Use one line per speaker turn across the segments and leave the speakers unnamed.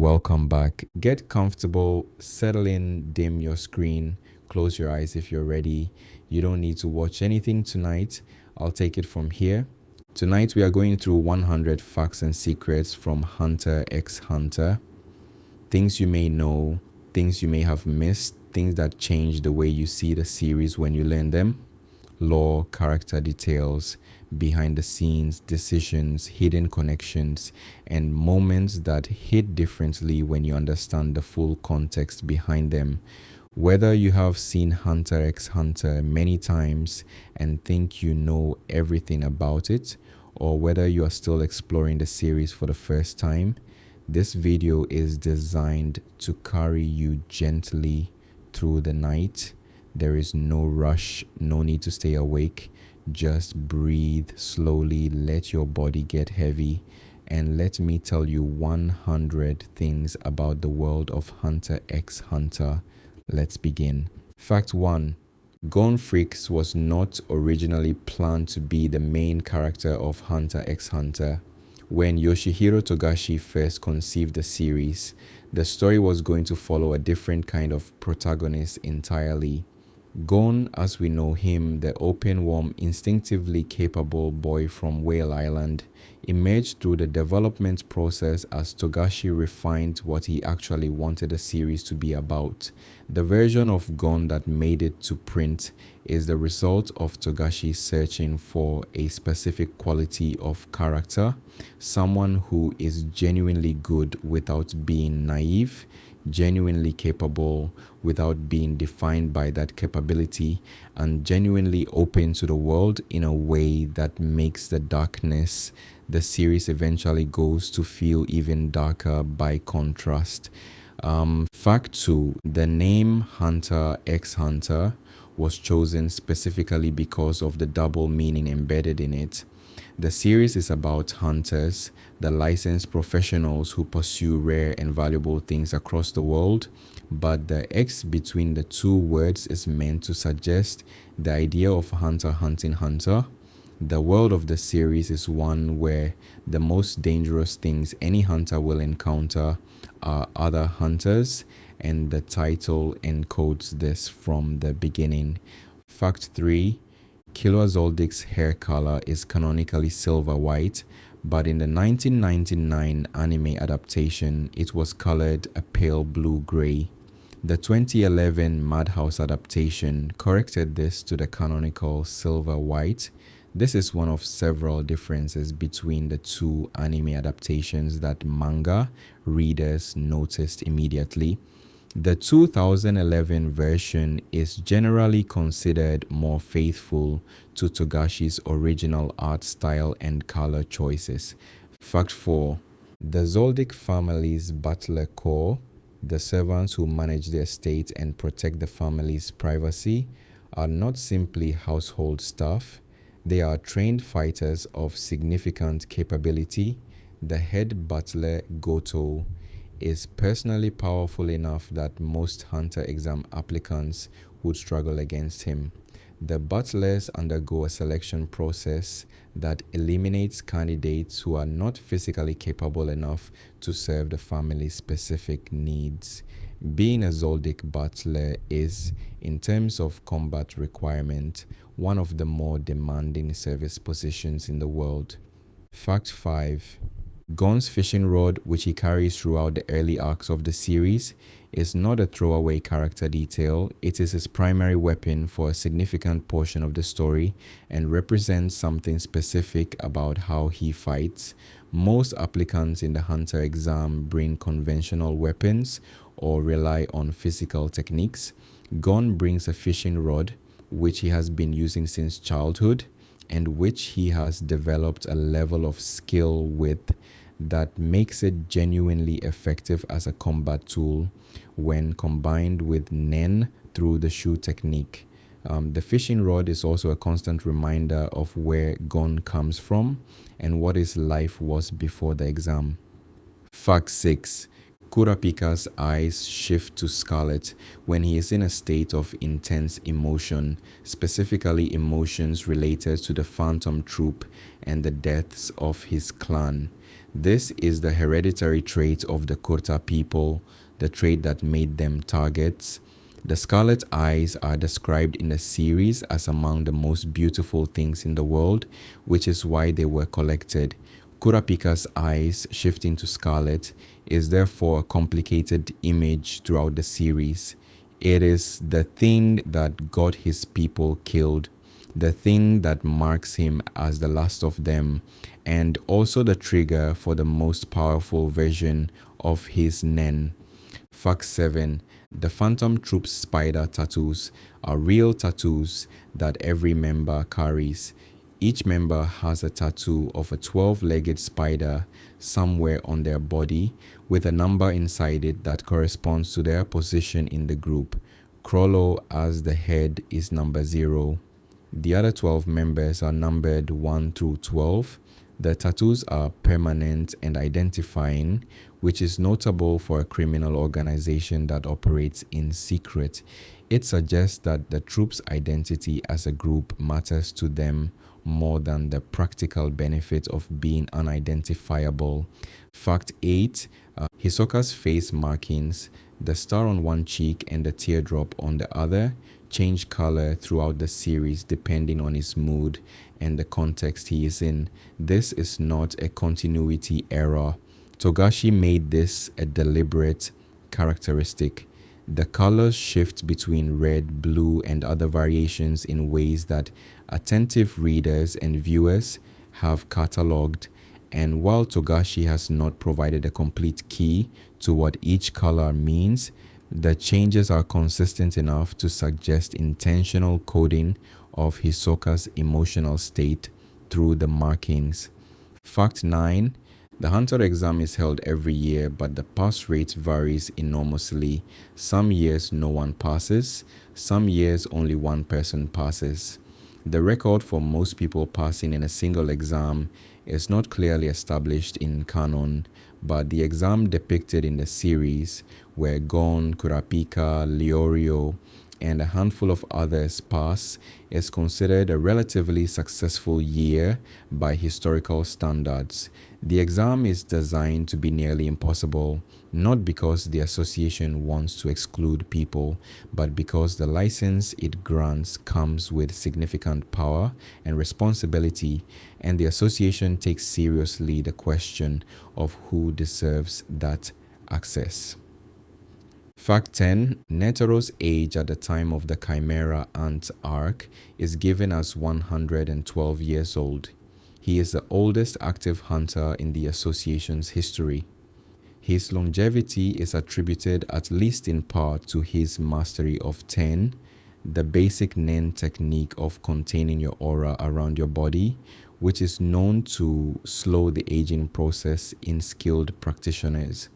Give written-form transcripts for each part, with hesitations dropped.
Welcome back. Get comfortable, settle in, dim your screen, close your eyes if you're ready. You don't need to watch anything tonight. I'll take it from here. Tonight, we are going through 100 facts and secrets from Hunter x Hunter. Things you may know, things you may have missed, things that change the way you see the series when you learn them. Lore, character details, behind the scenes, decisions, hidden connections, and moments that hit differently when you understand the full context behind them. Whether you have seen Hunter x Hunter many times and think you know everything about it, or whether you are still exploring the series for the first time, this video is designed to carry you gently through the night. There is no rush, no need to stay awake. Just breathe slowly, let your body get heavy, and let me tell you 100 things about the world of Hunter x Hunter. Let's begin. Fact 1. Gon Freaks was not originally planned to be the main character of Hunter x Hunter. When Yoshihiro Togashi first conceived the series, the story was going to follow a different kind of protagonist entirely. Gon, as we know him, the open, warm, instinctively capable boy from Whale Island, emerged through the development process as Togashi refined what he actually wanted the series to be about. The version of Gon that made it to print is the result of Togashi searching for a specific quality of character, someone who is genuinely good without being naive, genuinely capable without being defined by that capability, and genuinely open to the world in a way that makes the darkness the series eventually goes to feel even darker by contrast. Fact 2. The name Hunter x Hunter was chosen specifically because of the double meaning embedded in it. The series is about hunters, the licensed professionals who pursue rare and valuable things across the world, but the X between the two words is meant to suggest the idea of hunter hunting hunter. The world of the series is one where the most dangerous things any hunter will encounter are other hunters, and the title encodes this from the beginning. Fact 3. Killua Zoldic's hair color is canonically silver white, but in the 1999 anime adaptation, it was colored a pale blue-gray. The 2011 Madhouse adaptation corrected this to the canonical silver white. This is one of several differences between the two anime adaptations that manga readers noticed immediately. The 2011 version is generally considered more faithful to Togashi's original art style and color choices. Fact 4. The Zoldyck family's butler corps, the servants who manage the estate and protect the family's privacy, are not simply household staff. They are trained fighters of significant capability. The head butler, Goto, is personally powerful enough that most Hunter exam applicants would struggle against him. The butlers undergo a selection process that eliminates candidates who are not physically capable enough to serve the family's specific needs. Being a Zoldyck butler is, in terms of combat requirement, one of the more demanding service positions in the world. Fact 5. Gon's fishing rod, which he carries throughout the early arcs of the series, is not a throwaway character detail. It is his primary weapon for a significant portion of the story and represents something specific about how he fights. Most applicants in the Hunter exam bring conventional weapons or rely on physical techniques. Gon brings a fishing rod, which he has been using since childhood, and which he has developed a level of skill with that makes it genuinely effective as a combat tool when combined with Nen through the shoe technique. The fishing rod is also a constant reminder of where Gon comes from and what his life was before the exam. Fact 6. Kurapika's eyes shift to scarlet when he is in a state of intense emotion, specifically emotions related to the Phantom Troop and the deaths of his clan. This is the hereditary trait of the Kurta people, the trait that made them targets. The scarlet eyes are described in the series as among the most beautiful things in the world, which is why they were collected. Kurapika's eyes shifting to scarlet is therefore a complicated image throughout the series. It is the thing that got his people killed, the thing that marks him as the last of them, and also the trigger for the most powerful version of his Nen. Fact 7. The Phantom Troop's spider tattoos are real tattoos that every member carries. Each member has a tattoo of a 12-legged spider somewhere on their body with a number inside it that corresponds to their position in the group. Krollo as the head is number 0. The other 12 members are numbered 1 through 12. The tattoos are permanent and identifying, which is notable for a criminal organization that operates in secret. It suggests that the troop's identity as a group matters to them more than the practical benefit of being unidentifiable. Fact 8. Hisoka's face markings, the star on one cheek and the teardrop on the other, change color throughout the series depending on his mood and the context he is in. This is not a continuity error. Togashi made this a deliberate characteristic. The colors shift between red, blue, and other variations in ways that attentive readers and viewers have cataloged, and while Togashi has not provided a complete key to what each color means, the changes are consistent enough to suggest intentional coding of Hisoka's emotional state through the markings. Fact 9. The Hunter exam is held every year, but the pass rate varies enormously. Some years no one passes, some years only one person passes. The record for most people passing in a single exam is not clearly established in canon, but the exam depicted in the series, where Gon, Kurapika, Leorio, and a handful of others pass, is considered a relatively successful year by historical standards. The exam is designed to be nearly impossible, not because the association wants to exclude people, but because the license it grants comes with significant power and responsibility, and the association takes seriously the question of who deserves that access. Fact 10. Netero's age at the time of the Chimera Ant arc is given as 112 years old. He is the oldest active hunter in the association's history. His longevity is attributed at least in part to his mastery of Ten, the basic Nen technique of containing your aura around your body, which is known to slow the aging process in skilled practitioners.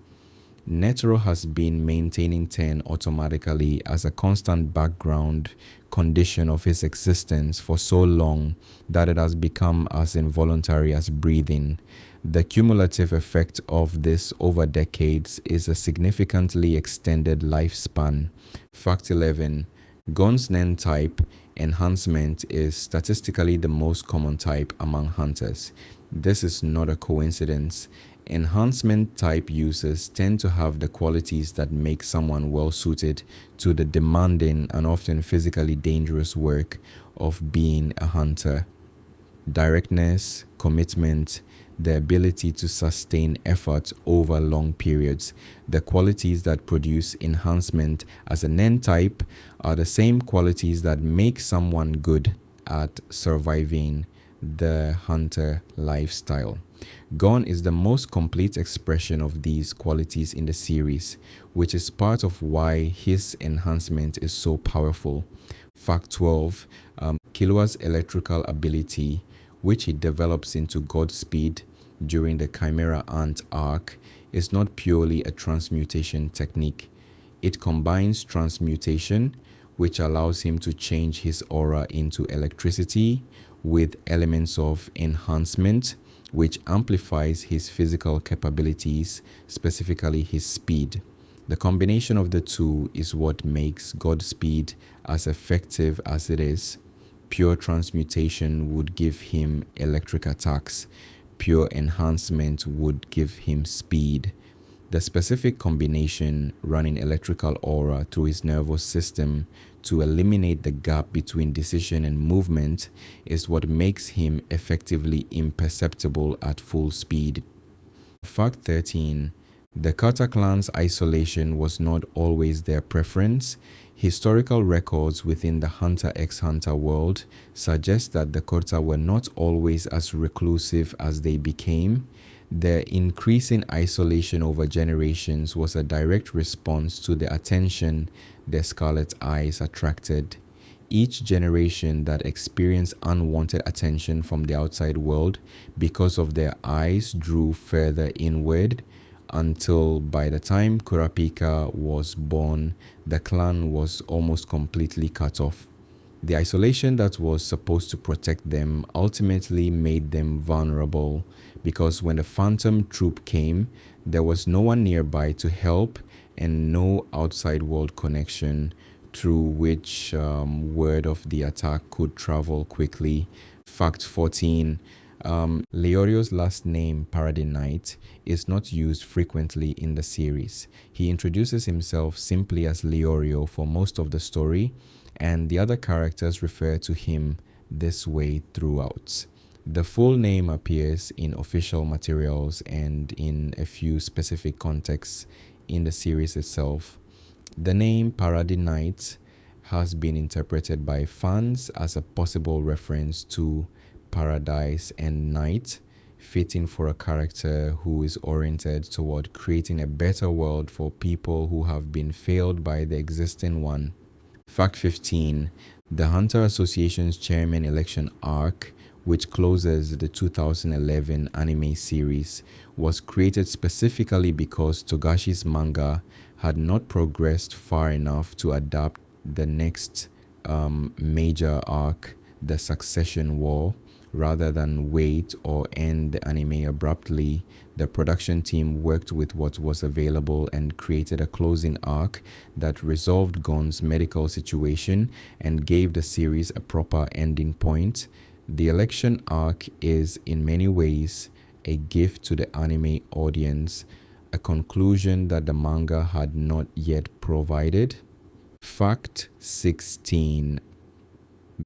Netero has been maintaining Ten automatically as a constant background condition of his existence for so long that it has become as involuntary as breathing. The cumulative effect of this over decades is a significantly extended lifespan. Fact 11. Gon's Nen type enhancement is statistically the most common type among hunters. This is not a coincidence. Enhancement type users tend to have the qualities that make someone well suited to the demanding and often physically dangerous work of being a hunter. Directness, commitment, the ability to sustain effort over long periods. The qualities that produce enhancement as a Nen type are the same qualities that make someone good at surviving the hunter lifestyle. Gon is the most complete expression of these qualities in the series, which is part of why his enhancement is so powerful. Fact 12. Killua's electrical ability, which he develops into Godspeed during the Chimera Ant arc, is not purely a transmutation technique. It combines transmutation, which allows him to change his aura into electricity, with elements of enhancement, which amplifies his physical capabilities, specifically his speed. The combination of the two is what makes Godspeed as effective as it is. Pure transmutation would give him electric attacks. pure enhancement would give him speed. The specific combination running electrical aura through his nervous system to eliminate the gap between decision and movement is what makes him effectively imperceptible at full speed. Fact 13. The Kata clan's isolation was not always their preference. Historical records within the Hunter x Hunter world suggest that the Kota were not always as reclusive as they became. Their increasing isolation over generations was a direct response to the attention their scarlet eyes attracted. Each generation that experienced unwanted attention from the outside world because of their eyes drew further inward until by the time Kurapika was born, the clan was almost completely cut off. The isolation that was supposed to protect them ultimately made them vulnerable because when the Phantom Troop came, there was no one nearby to help and no outside world connection through which word of the attack could travel quickly. Fact 14. Leorio's last name, Paradis Knight, is not used frequently in the series. He introduces himself simply as Leorio for most of the story, and the other characters refer to him this way throughout. The full name appears in official materials and in a few specific contexts in the series itself. The name Paradis Knight has been interpreted by fans as a possible reference to paradise and night, fitting for a character who is oriented toward creating a better world for people who have been failed by the existing one. Fact 15. The Hunter Association's chairman election arc, which closes the 2011 anime series, was created specifically because Togashi's manga had not progressed far enough to adapt the next major arc, the Succession War. Rather than wait or end the anime abruptly, the production team worked with what was available and created a closing arc that resolved Gon's medical situation and gave the series a proper ending point. The election arc is in many ways a gift to the anime audience, a conclusion that the manga had not yet provided. Fact 16.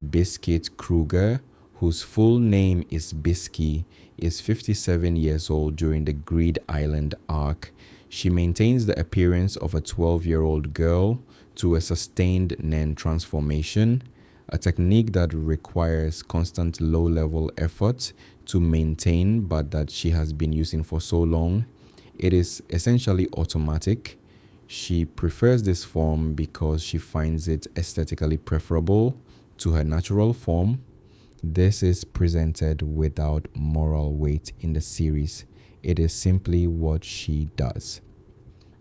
Biscuit Kruger, whose full name is Bisky, is 57 years old during the Greed Island arc. She maintains the appearance of a 12-year-old girl through a sustained Nen transformation, a technique that requires constant low-level effort to maintain but that she has been using for so long. It is essentially automatic. She prefers this form because she finds it aesthetically preferable to her natural form. This is presented without moral weight in the series. It is simply what she does.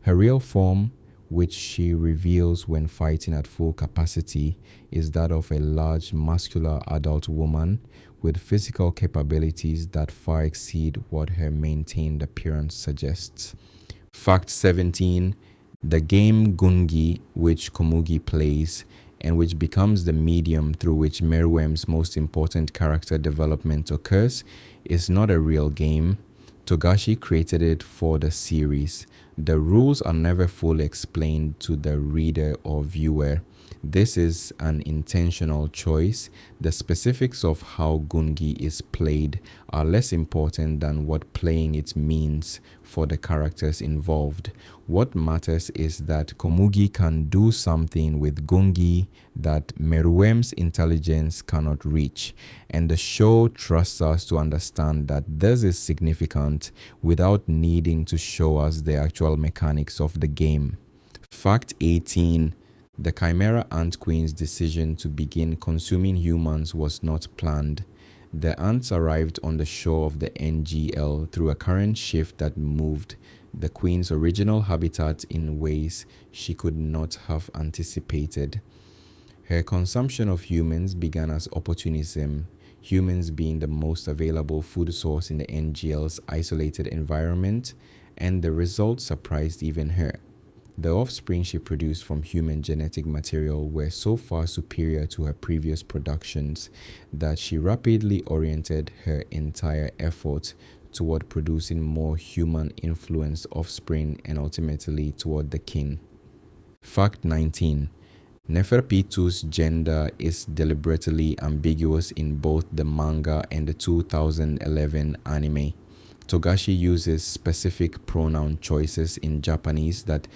Her real form, which she reveals when fighting at full capacity, is that of a large muscular adult woman with physical capabilities that far exceed what her maintained appearance suggests. Fact 17. The game Gungi, which Komugi plays, and which becomes the medium through which Meruem's most important character development occurs, is not a real game. Togashi created it for the series. The rules are never fully explained to the reader or viewer. This is an intentional choice. The specifics of how Gungi is played are less important than what playing it means for the characters involved. What matters is that Komugi can do something with Gungi that Meruem's intelligence cannot reach, and the show trusts us to understand that this is significant without needing to show us the actual mechanics of the game. Fact 18. The Chimera Ant Queen's decision to begin consuming humans was not planned. The ants arrived on the shore of the NGL through a current shift that moved the Queen's original habitat in ways she could not have anticipated. Her consumption of humans began as opportunism, humans being the most available food source in the NGL's isolated environment, and the result surprised even her. The offspring she produced from human genetic material were so far superior to her previous productions that she rapidly oriented her entire effort toward producing more human influenced offspring and ultimately toward the king. Fact 19. Neferpitu's gender is deliberately ambiguous in both the manga and the 2011 anime. Togashi uses specific pronoun choices in Japanese that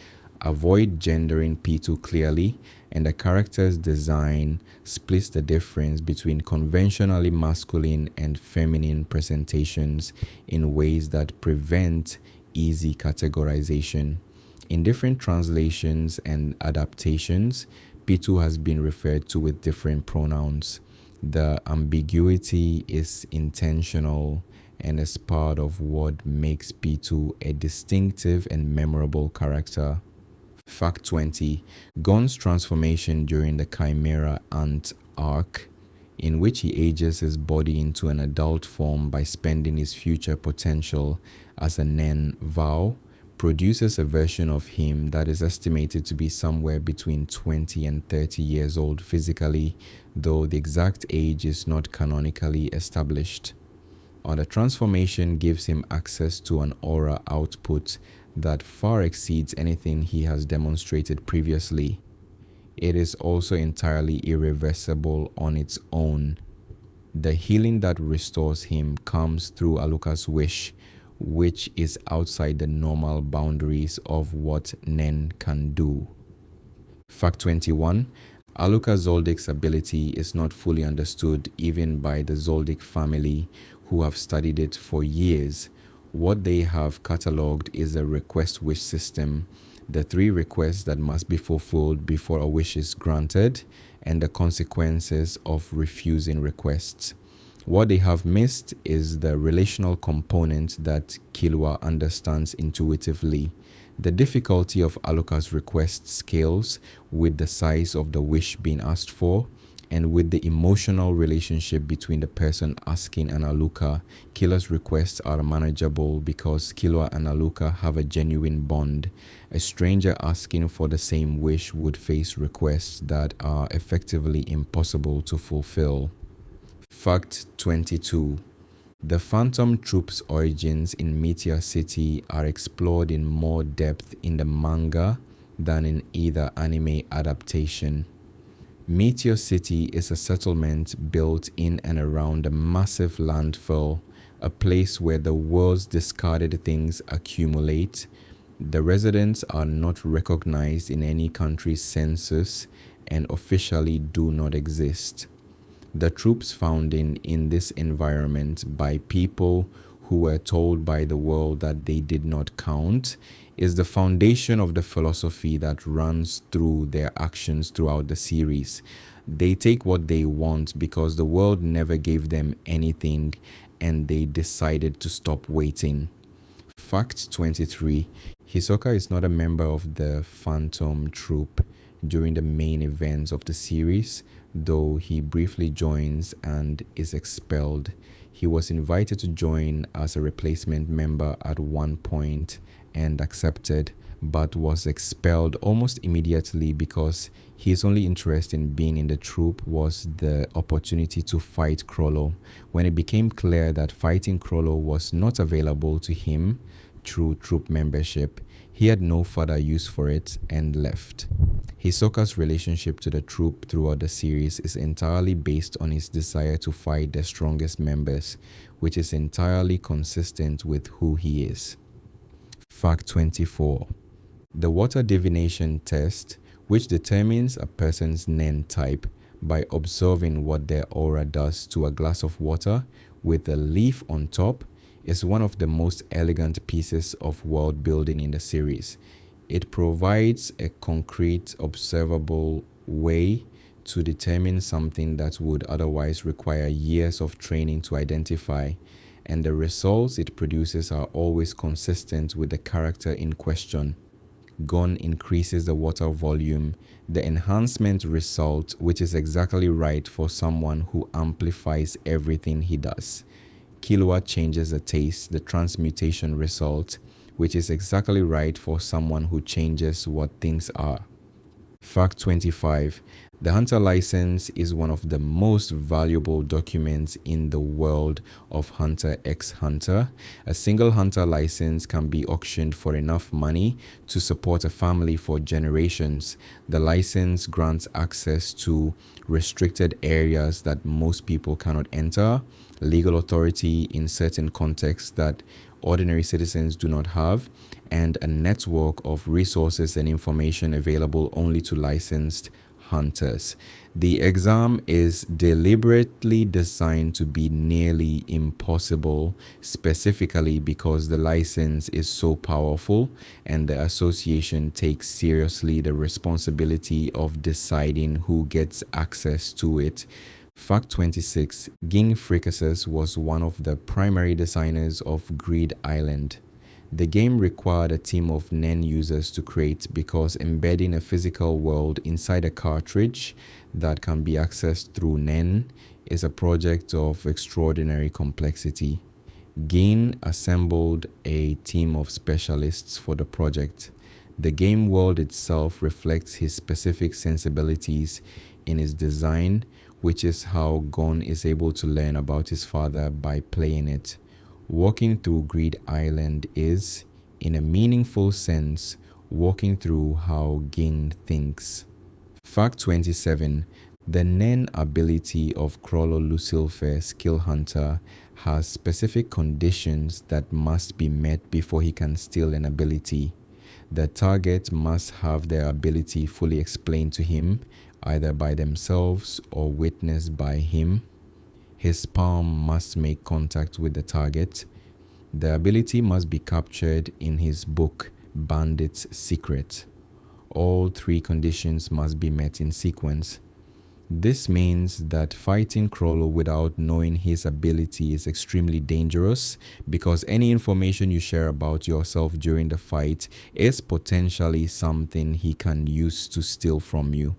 avoid gendering Pitou clearly, and the character's design splits the difference between conventionally masculine and feminine presentations in ways that prevent easy categorization. In different translations and adaptations, Pitou has been referred to with different pronouns. The ambiguity is intentional and is part of what makes Pitou a distinctive and memorable character. Fact 20. Gon's transformation during the Chimera Ant arc, in which he ages his body into an adult form by spending his future potential as a Nen vow, produces a version of him that is estimated to be somewhere between 20 and 30 years old physically, though the exact age is not canonically established. The transformation gives him access to an aura output that far exceeds anything he has demonstrated previously. It is also entirely irreversible on its own. The healing that restores him comes through Aluka's wish, which is outside the normal boundaries of what Nen can do. Fact 21. Aluka Zoldic's ability is not fully understood even by the Zoldyck family, who have studied it for years. What they have catalogued is a request wish system, the 3 requests that must be fulfilled before a wish is granted, and the consequences of refusing requests. What they have missed is the relational component that Killua understands intuitively. The difficulty of Aluka's request scales with the size of the wish being asked for, and with the emotional relationship between the person asking and Aluka. Killua's requests are manageable because Killua and Aluka have a genuine bond. A stranger asking for the same wish would face requests that are effectively impossible to fulfill. Fact 22. The Phantom Troop's origins in Meteor City are explored in more depth in the manga than in either anime adaptation. Meteor City is a settlement built in and around a massive landfill, a place where the world's discarded things accumulate. The residents are not recognized in any country's census and officially do not exist. The troops found in this environment by people who were told by the world that they did not count is the foundation of the philosophy that runs through their actions throughout the series. They take what they want because the world never gave them anything and they decided to stop waiting. Fact 23. Hisoka is not a member of the Phantom Troop during the main events of the series, though he briefly joins and is expelled. He was invited to join as a replacement member at one point and accepted, but was expelled almost immediately because his only interest in being in the troop was the opportunity to fight Chrollo. When it became clear that fighting Chrollo was not available to him through troop membership, he had no further use for it and left. Hisoka's relationship to the troop throughout the series is entirely based on his desire to fight the strongest members, which is entirely consistent with who he is. Fact 24. The water divination test, which determines a person's Nen type by observing what their aura does to a glass of water with a leaf on top, is one of the most elegant pieces of world building in the series. It provides a concrete, observable way to determine something that would otherwise require years of training to identify, and the results it produces are always consistent with the character in question. Gon increases the water volume, the enhancement result, which is exactly right for someone who amplifies everything he does. Killua changes the taste, the transmutation result, which is exactly right for someone who changes what things are. Fact 25. The Hunter license is one of the most valuable documents in the world of Hunter x Hunter. A single Hunter license can be auctioned for enough money to support a family for generations. The license grants access to restricted areas that most people cannot enter, legal authority in certain contexts that ordinary citizens do not have, and a network of resources and information available only to licensed hunters. The exam is deliberately designed to be nearly impossible, specifically because the license is so powerful and the association takes seriously the responsibility of deciding who gets access to it. Fact 26. Ging Fricases was one of the primary designers of Grid Island. The game required a team of NEN users to create because embedding a physical world inside a cartridge that can be accessed through NEN is a project of extraordinary complexity. Ging assembled a team of specialists for the project. The game world itself reflects his specific sensibilities in his design, which is how Gon is able to learn about his father by playing it. Walking through Grid Island is, in a meaningful sense, walking through how Ging thinks. Fact 27. The NEN ability of Krollo Lucifer Skill Hunter has specific conditions that must be met before he can steal an ability. The target must have their ability fully explained to him, either by themselves or witnessed by him. His palm must make contact with the target. The ability must be captured in his book, Bandit's Secret. All three conditions must be met in sequence. This means that fighting Krollo without knowing his ability is extremely dangerous because any information you share about yourself during the fight is potentially something he can use to steal from you.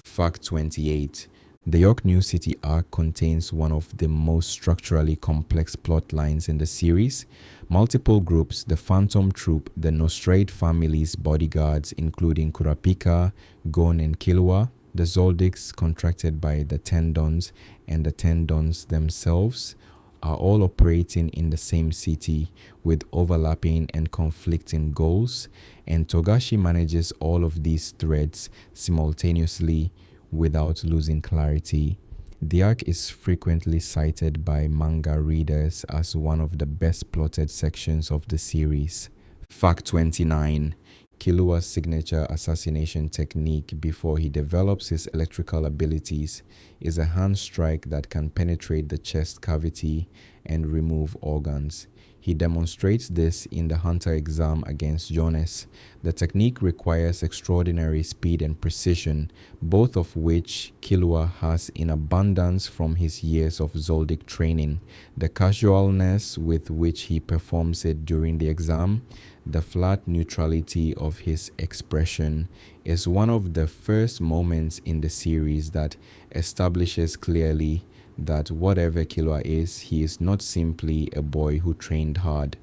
Fact 28. The York New City arc contains one of the most structurally complex plot lines in the series. Multiple groups, the Phantom Troop, the Nostrade family's bodyguards, including Kurapika, Gon, and Killua, the Zoldycks contracted by the Tendons, and the Tendons themselves, are all operating in the same city with overlapping and conflicting goals, and Togashi manages all of these threads simultaneously without losing clarity. The arc is frequently cited by manga readers as one of the best plotted sections of the series. Fact 29. Killua's signature assassination technique before he develops his electrical abilities is a hand strike that can penetrate the chest cavity and remove organs. He demonstrates this in the Hunter exam against Jones. The technique requires extraordinary speed and precision, both of which Killua has in abundance from his years of Zoldyck training. The casualness with which he performs it during the exam, the flat neutrality of his expression, is one of the first moments in the series that establishes clearly that whatever Killua is, he is not simply a boy who trained hard.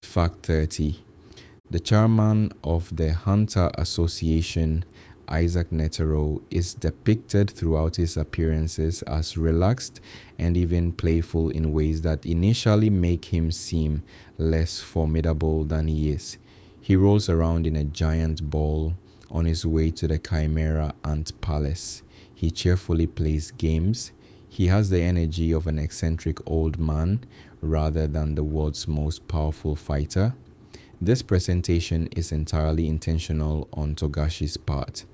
Fact 30. The chairman of the Hunter Association, Isaac Netero, is depicted throughout his appearances as relaxed and even playful in ways that initially make him seem less formidable than he is. He rolls around in a giant ball on his way to the Chimera Ant Palace. He cheerfully plays games. He has the energy of an eccentric old man rather than the world's most powerful fighter. This presentation is entirely intentional on Togashi's part.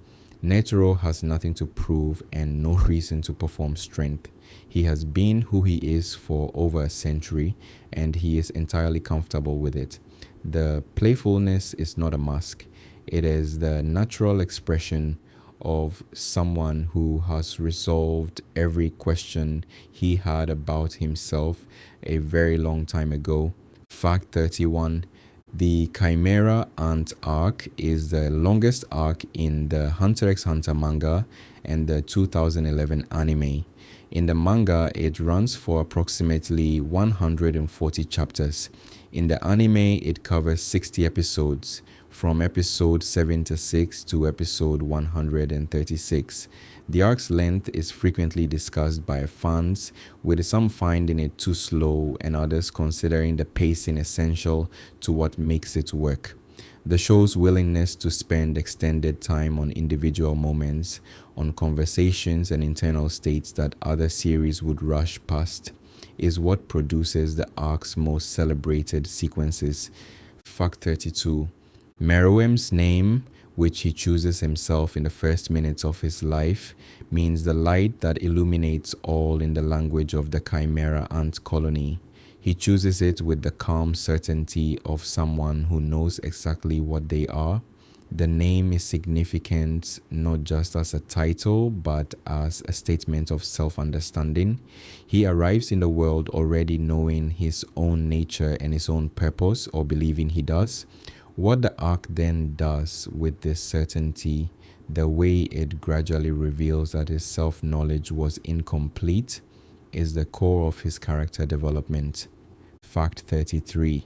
Netero has nothing to prove and no reason to perform strength. He has been who he is for over a century, and he is entirely comfortable with it. The playfulness is not a mask. It is the natural expression of someone who has resolved every question he had about himself a very long time ago. Fact 31. The Chimera Ant arc is the longest arc in the Hunter x Hunter manga and the 2011 anime. In the manga, it runs for approximately 140 chapters. In the anime, it covers 60 episodes. from episode 76 to episode 136. The arc's length is frequently discussed by fans, with some finding it too slow and others considering the pacing essential to what makes it work. The show's willingness to spend extended time on individual moments, on conversations and internal states that other series would rush past, is what produces the arc's most celebrated sequences. Fact 32. Meruem's name, which he chooses himself in the first minutes of his life, means the light that illuminates all in the language of the Chimera ant colony. He chooses it with the calm certainty of someone who knows exactly what they are. The name is significant not just as a title, but as a statement of self-understanding. He arrives in the world already knowing his own nature and his own purpose, or believing he does. What the arc then does with this certainty, the way it gradually reveals that his self-knowledge was incomplete, is the core of his character development. Fact 33.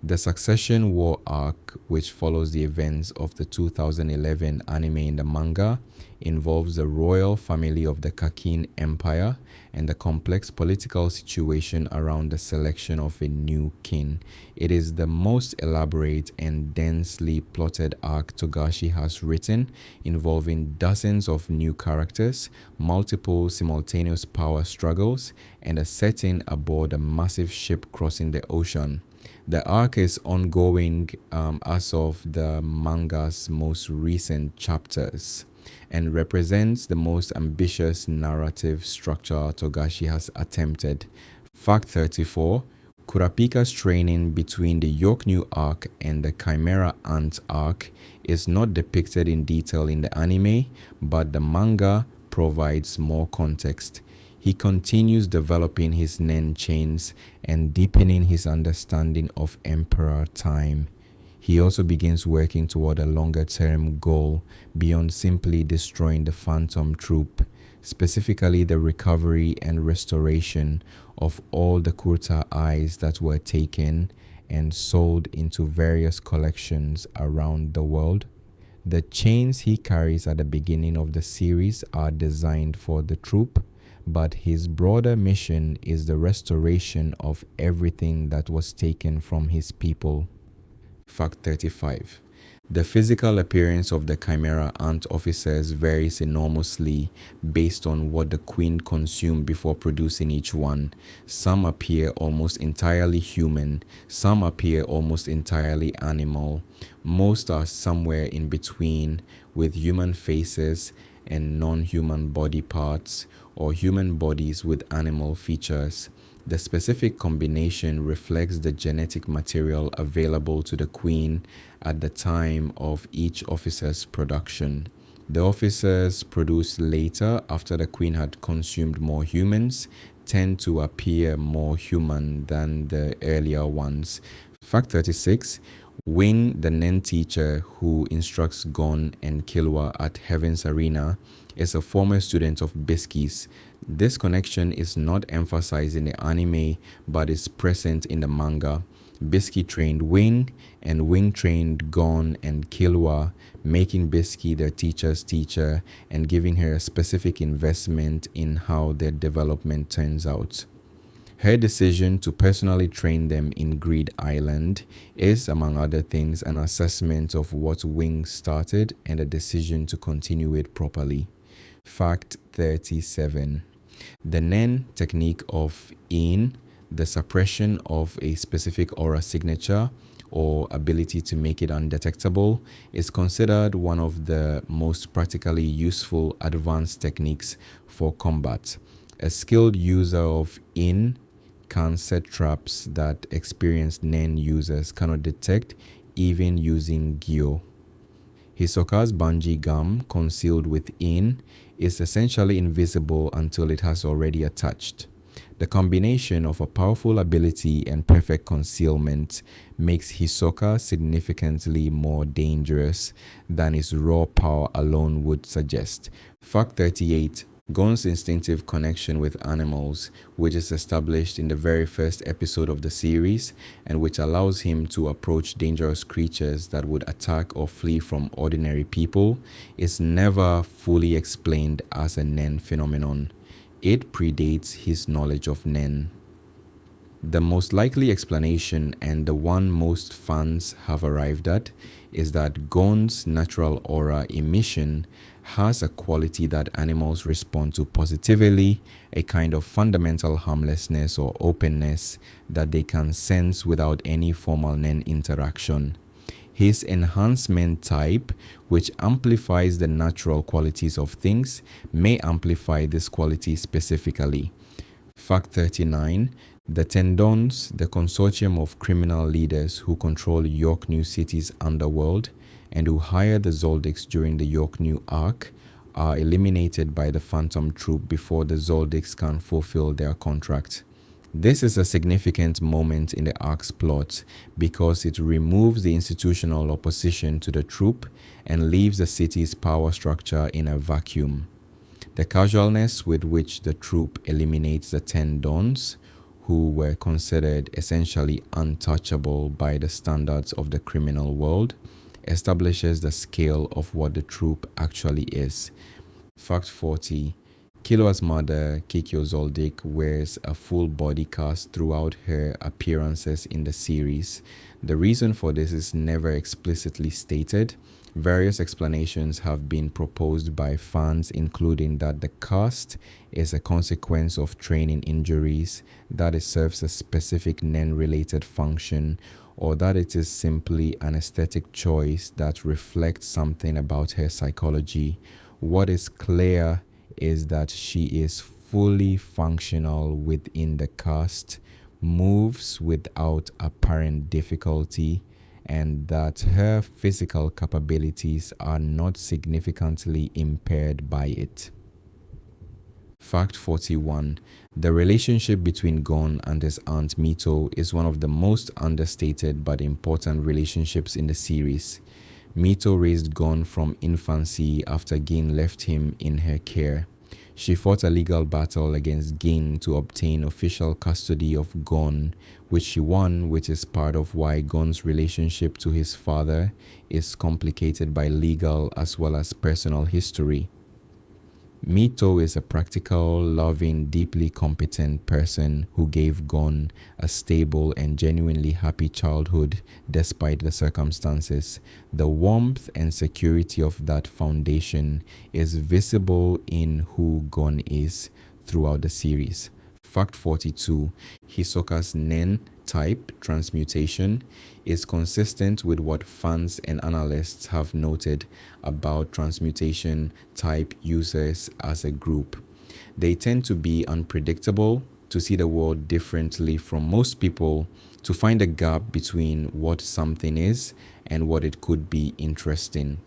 The Succession War arc, which follows the events of the 2011 anime in the manga, involves the royal family of the Kakin Empire and the complex political situation around the selection of a new king. It is the most elaborate and densely plotted arc Togashi has written, involving dozens of new characters, multiple simultaneous power struggles, and a setting aboard a massive ship crossing the ocean. The arc is ongoing as of the manga's most recent chapters and represents the most ambitious narrative structure Togashi has attempted. Fact 34. Kurapika's training between the York New arc and the Chimera Ant arc is not depicted in detail in the anime, but the manga provides more context. He continues developing his Nen chains and deepening his understanding of Emperor time. He also begins working toward a longer-term goal beyond simply destroying the Phantom Troop, specifically the recovery and restoration of all the Kurta eyes that were taken and sold into various collections around the world. The chains he carries at the beginning of the series are designed for the troop, but his broader mission is the restoration of everything that was taken from his people. Fact 35. The physical appearance of the Chimera Ant officers varies enormously based on what the queen consumed before producing each one. Some appear almost entirely human, some appear almost entirely animal. Most are somewhere in between, with human faces and non-human body parts, or human bodies with animal features. The specific combination reflects the genetic material available to the queen at the time of each officer's production. The officers produced later, after the queen had consumed more humans, tend to appear more human than the earlier ones. Fact 36. Wing, the Nen teacher who instructs Gon and Killua at Heaven's Arena, is a former student of Bisky's. This connection is not emphasized in the anime, but is present in the manga. Bisky trained Wing, and Wing trained Gon and Killua, making Bisky their teacher's teacher and giving her a specific investment in how their development turns out. Her decision to personally train them in Greed Island is, among other things, an assessment of what Wing started and a decision to continue it properly. Fact 37. The Nen technique of In, the suppression of a specific aura signature or ability to make it undetectable, is considered one of the most practically useful advanced techniques for combat. A skilled user of In can set traps that experienced Nen users cannot detect, even using Gyo. Hisoka's bungee gum, concealed within, is essentially invisible until it has already attached. The combination of a powerful ability and perfect concealment makes Hisoka significantly more dangerous than his raw power alone would suggest. Fact 38. Gon's instinctive connection with animals, which is established in the very first episode of the series and which allows him to approach dangerous creatures that would attack or flee from ordinary people, is never fully explained as a Nen phenomenon. It predates his knowledge of Nen. The most likely explanation, and the one most fans have arrived at, is that Gon's natural aura emission has a quality that animals respond to positively, a kind of fundamental harmlessness or openness that they can sense without any formal Nen interaction. His enhancement type, which amplifies the natural qualities of things, may amplify this quality specifically. Fact 39. The Tendons, the consortium of criminal leaders who control York New City's underworld and who hire the Zoldycks during the York New arc, are eliminated by the Phantom Troop before the Zoldycks can fulfill their contract. This is a significant moment in the arc's plot because it removes the institutional opposition to the troop and leaves the city's power structure in a vacuum. The casualness with which the troop eliminates the 10 Dons, who were considered essentially untouchable by the standards of the criminal world, establishes the scale of what the troop actually is. Fact 40. Killua's mother, Kikyo Zoldyck, wears a full body cast throughout her appearances in the series. The reason for this is never explicitly stated. Various explanations have been proposed by fans, including that the cast is a consequence of training injuries, that it serves a specific Nen-related function, or that it is simply an aesthetic choice that reflects something about her psychology. What is clear is that she is fully functional within the cast, moves without apparent difficulty, and that her physical capabilities are not significantly impaired by it. Fact 41. The relationship between Gon and his aunt Mito is one of the most understated but important relationships in the series. Mito raised Gon from infancy after Gin left him in her care. She fought a legal battle against Gin to obtain official custody of Gon, which she won, which is part of why Gon's relationship to his father is complicated by legal as well as personal history. Mito is a practical, loving, deeply competent person who gave Gon a stable and genuinely happy childhood despite the circumstances. The warmth and security of that foundation is visible in who Gon is throughout the series. Fact 42. Hisoka's Nen type transmutation is consistent with what fans and analysts have noted about transmutation type users as a group. They tend to be unpredictable, to see the world differently from most people, to find a gap between what something is and what it could be interesting.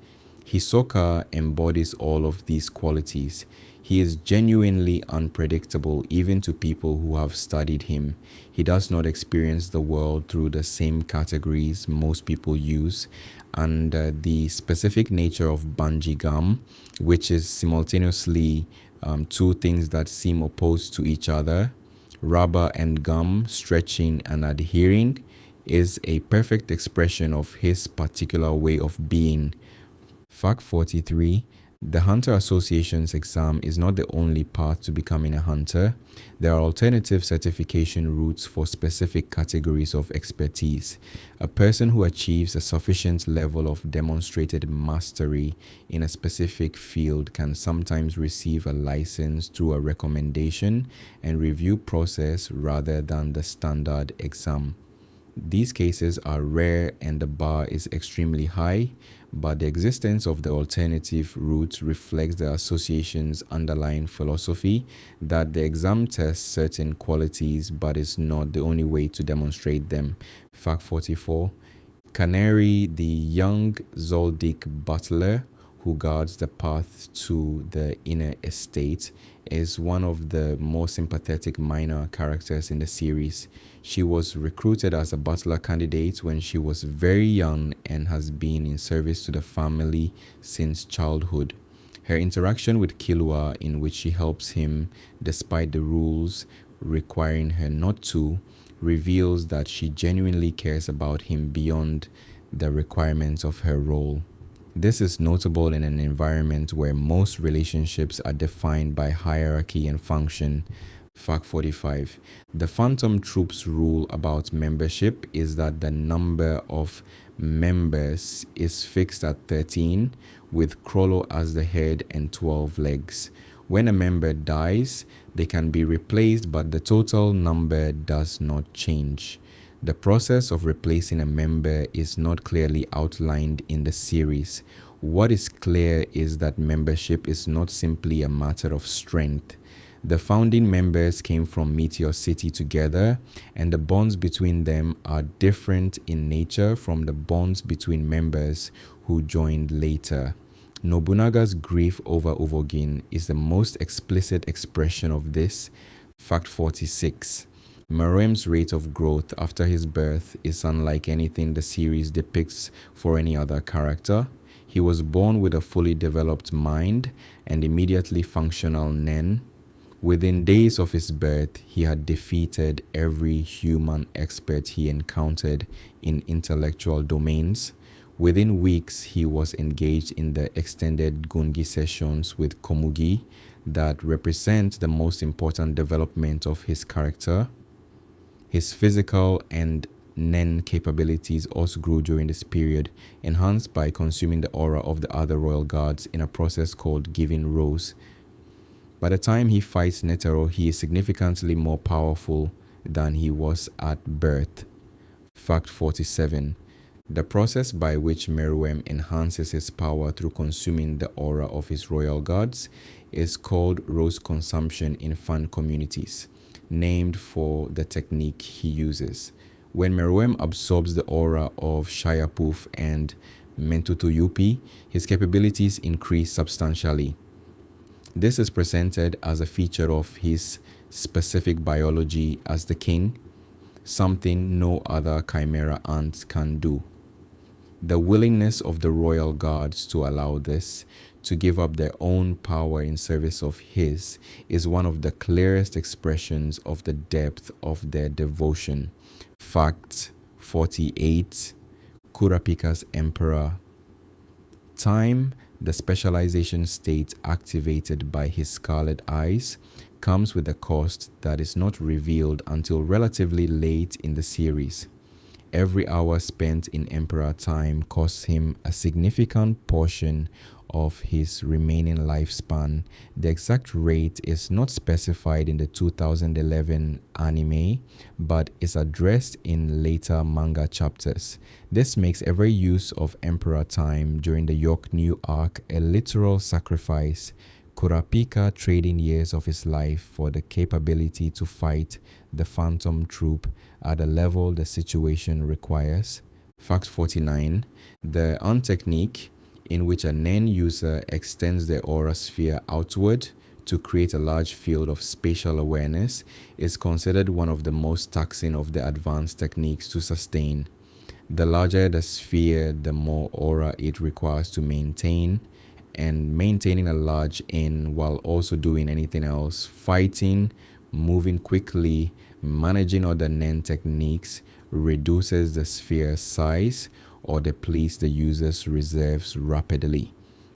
Hisoka embodies all of these qualities. He is genuinely unpredictable even to people who have studied him. He does not experience the world through the same categories most people use, and the specific nature of Banji Gam, which is simultaneously two things that seem opposed to each other, rubber and gum stretching and adhering, is a perfect expression of his particular way of being. Fact 43. The Hunter Association's exam is not the only path to becoming a hunter. There are alternative certification routes for specific categories of expertise. A person who achieves a sufficient level of demonstrated mastery in a specific field can sometimes receive a license through a recommendation and review process rather than the standard exam. These cases are rare and the bar is extremely high, but the existence of the alternative route reflects the association's underlying philosophy that the exam tests certain qualities but is not the only way to demonstrate them. Fact 44. Canary, the young Zoldyck butler who guards the path to the inner estate, is one of the more sympathetic minor characters in the series. She was recruited as a butler candidate when she was very young and has been in service to the family since childhood. Her interaction with Killua, in which she helps him despite the rules requiring her not to, reveals that she genuinely cares about him beyond the requirements of her role. This is notable in an environment where most relationships are defined by hierarchy and function. Fact 45. The Phantom Troop's rule about membership is that the number of members is fixed at 13, with Krollo as the head and 12 legs. When a member dies, they can be replaced, but the total number does not change. The process of replacing a member is not clearly outlined in the series. What is clear is that membership is not simply a matter of strength. The founding members came from Meteor City together, and the bonds between them are different in nature from the bonds between members who joined later. Nobunaga's grief over Uvogin is the most explicit expression of this. Fact 46. Meruem's rate of growth after his birth is unlike anything the series depicts for any other character. He was born with a fully developed mind and immediately functional Nen. Within days of his birth, he had defeated every human expert he encountered in intellectual domains. Within weeks, he was engaged in the extended Gungi sessions with Komugi that represent the most important development of his character. His physical and Nen capabilities also grew during this period, enhanced by consuming the aura of the other royal guards in a process called Giving Rose. By the time he fights Netero, he is significantly more powerful than he was at birth. Fact 47. The process by which Meruem enhances his power through consuming the aura of his royal guards is called rose consumption in fan communities, named for the technique he uses. When Meruem absorbs the aura of Shayapuf and Mentutu his capabilities increase substantially. This is presented as a feature of his specific biology as the king, something no other Chimera ant can do. The willingness of the royal guards to allow this, to give up their own power in service of his, is one of the clearest expressions of the depth of their devotion. Fact 48. Kurapika's Emperor. Time, the specialization state activated by his scarlet eyes, comes with a cost that is not revealed until relatively late in the series. Every hour spent in Emperor time costs him a significant portion of his remaining lifespan. The exact rate is not specified in the 2011 anime, but is addressed in later manga chapters. This makes every use of Emperor time during the York New arc a literal sacrifice. Kurapika trading years of his life for the capability to fight the Phantom Troop at a level the situation requires. Fact 49. The Ant technique, in which a Nen user extends their aura sphere outward to create a large field of spatial awareness, is considered one of the most taxing of the advanced techniques to sustain. The larger the sphere, the more aura it requires to maintain, and maintaining a large N while also doing anything else, fighting, moving quickly, managing other Nen techniques, reduces the sphere size or depletes the user's reserves rapidly.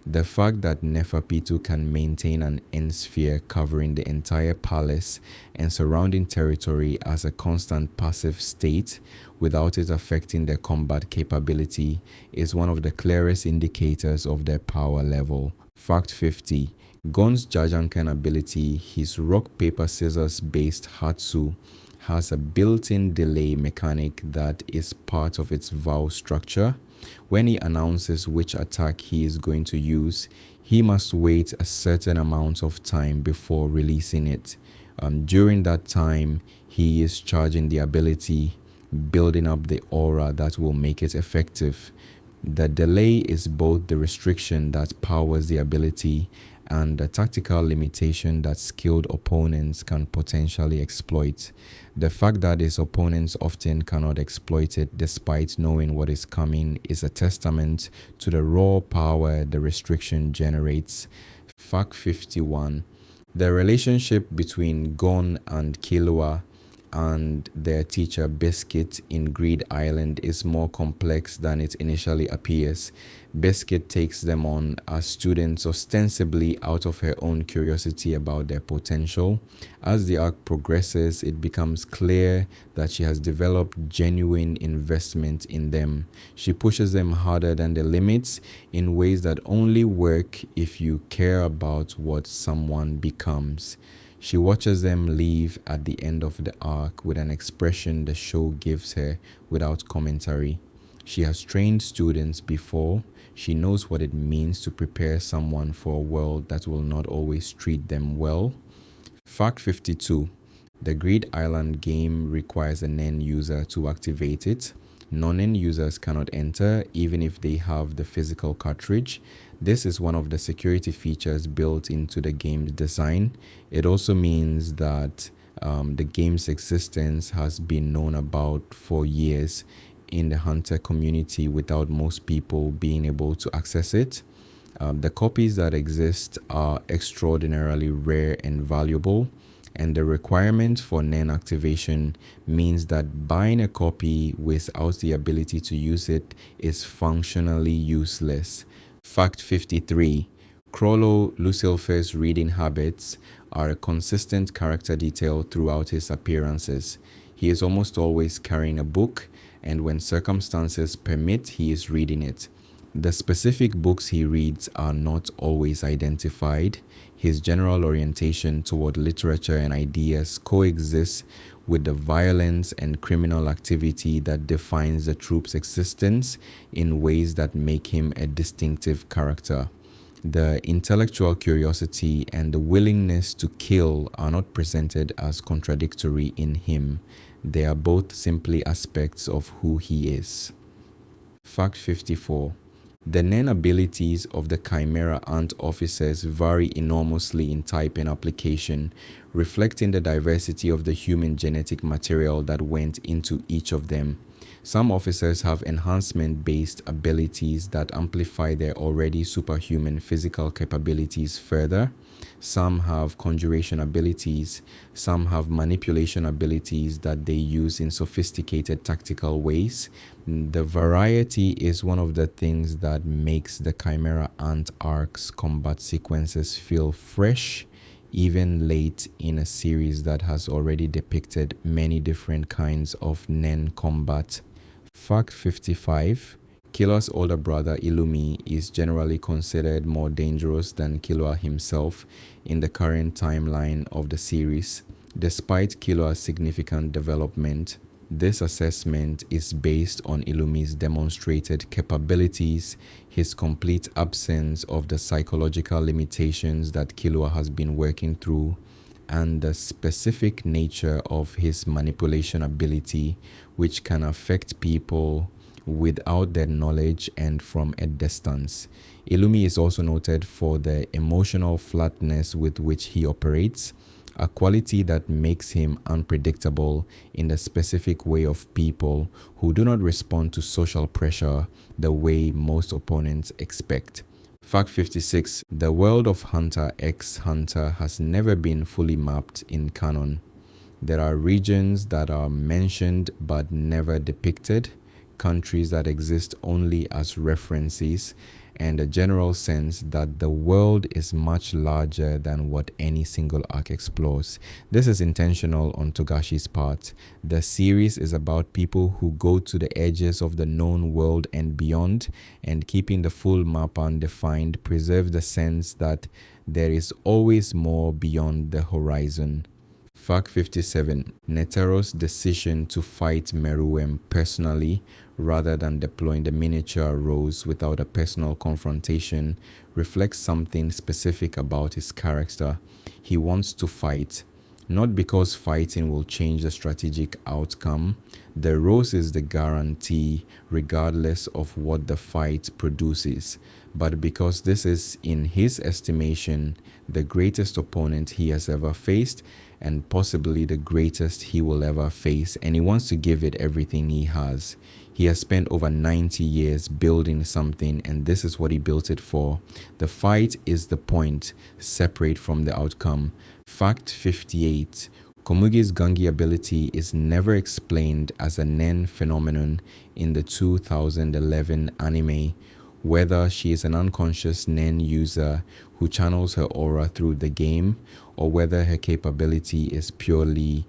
The fact that Neferpitou can maintain an N-sphere covering the entire palace and surrounding territory as a constant passive state without it affecting their combat capability is one of the clearest indicators of their power level. Fact 50. Gon's Jajanken ability, his rock paper scissors based Hatsu, has a built-in delay mechanic that is part of its vow structure. When he announces which attack he is going to use, he must wait a certain amount of time before releasing it. During that time, he is charging the ability, building up the aura that will make it effective. The delay is both the restriction that powers the ability and the tactical limitation that skilled opponents can potentially exploit. The fact that his opponents often cannot exploit it despite knowing what is coming is a testament to the raw power the restriction generates. Fact 51. The relationship between Gon and Killua and their teacher Biscuit in Greed Island is more complex than it initially appears. Biscuit takes them on as students ostensibly out of her own curiosity about their potential. As the arc progresses, it becomes clear that she has developed genuine investment in them. She pushes them harder than the limits in ways that only work if you care about what someone becomes. She watches them leave at the end of the arc with an expression the show gives her without commentary. She has trained students before. She knows what it means to prepare someone for a world that will not always treat them well. Fact 52. The Greed Island game requires an end user to activate it. Non-end users cannot enter even if they have the physical cartridge. This is one of the security features built into the game's design. It also means that the game's existence has been known about for years in the Hunter community without most people being able to access it. The copies that exist are extraordinarily rare and valuable, and the requirement for NEN activation means that buying a copy without the ability to use it is functionally useless. Fact 53. Chrollo Lucifer's reading habits are a consistent character detail throughout his appearances. He is almost always carrying a book, and when circumstances permit, he is reading it. The specific books he reads are not always identified. His general orientation toward literature and ideas coexists with the violence and criminal activity that defines the troupe's existence in ways that make him a distinctive character. The intellectual curiosity and the willingness to kill are not presented as contradictory in him. They are both simply aspects of who he is. Fact 54. The NEN abilities of the Chimera Ant officers vary enormously in type and application, reflecting the diversity of the human genetic material that went into each of them. Some officers have enhancement-based abilities that amplify their already superhuman physical capabilities further. Some have conjuration abilities. Some have manipulation abilities that they use in sophisticated tactical ways. The variety is one of the things that makes the Chimera Ant arc's combat sequences feel fresh, even late in a series that has already depicted many different kinds of NEN combat. Fact 55. Killua's older brother Illumi is generally considered more dangerous than Killua himself in the current timeline of the series. Despite Killua's significant development, this assessment is based on Illumi's demonstrated capabilities, his complete absence of the psychological limitations that Killua has been working through, and the specific nature of his manipulation ability, which can affect people without their knowledge and from a distance. Illumi is also noted for the emotional flatness with which he operates, a quality that makes him unpredictable in the specific way of people who do not respond to social pressure the way most opponents expect. Fact 56. The world of Hunter x Hunter has never been fully mapped in canon. There are regions that are mentioned but never depicted, countries that exist only as references, and a general sense that the world is much larger than what any single arc explores. This is intentional on Togashi's part. The series is about people who go to the edges of the known world and beyond, and keeping the full map undefined preserves the sense that there is always more beyond the horizon. Fact 57. Netero's decision to fight Meruem personally rather than deploying the miniature Rose without a personal confrontation reflects something specific about his character. He wants to fight, not because fighting will change the strategic outcome. The Rose is the guarantee regardless of what the fight produces, but because this is, in his estimation, the greatest opponent he has ever faced and possibly the greatest he will ever face, and he wants to give it everything he has. He has spent over 90 years building something, and this is what he built it for. The fight is the point, separate from the outcome. Fact 58. Komugi's Gangi ability is never explained as a Nen phenomenon in the 2011 anime, whether she is an unconscious Nen user who channels her aura through the game, or whether her capability is purely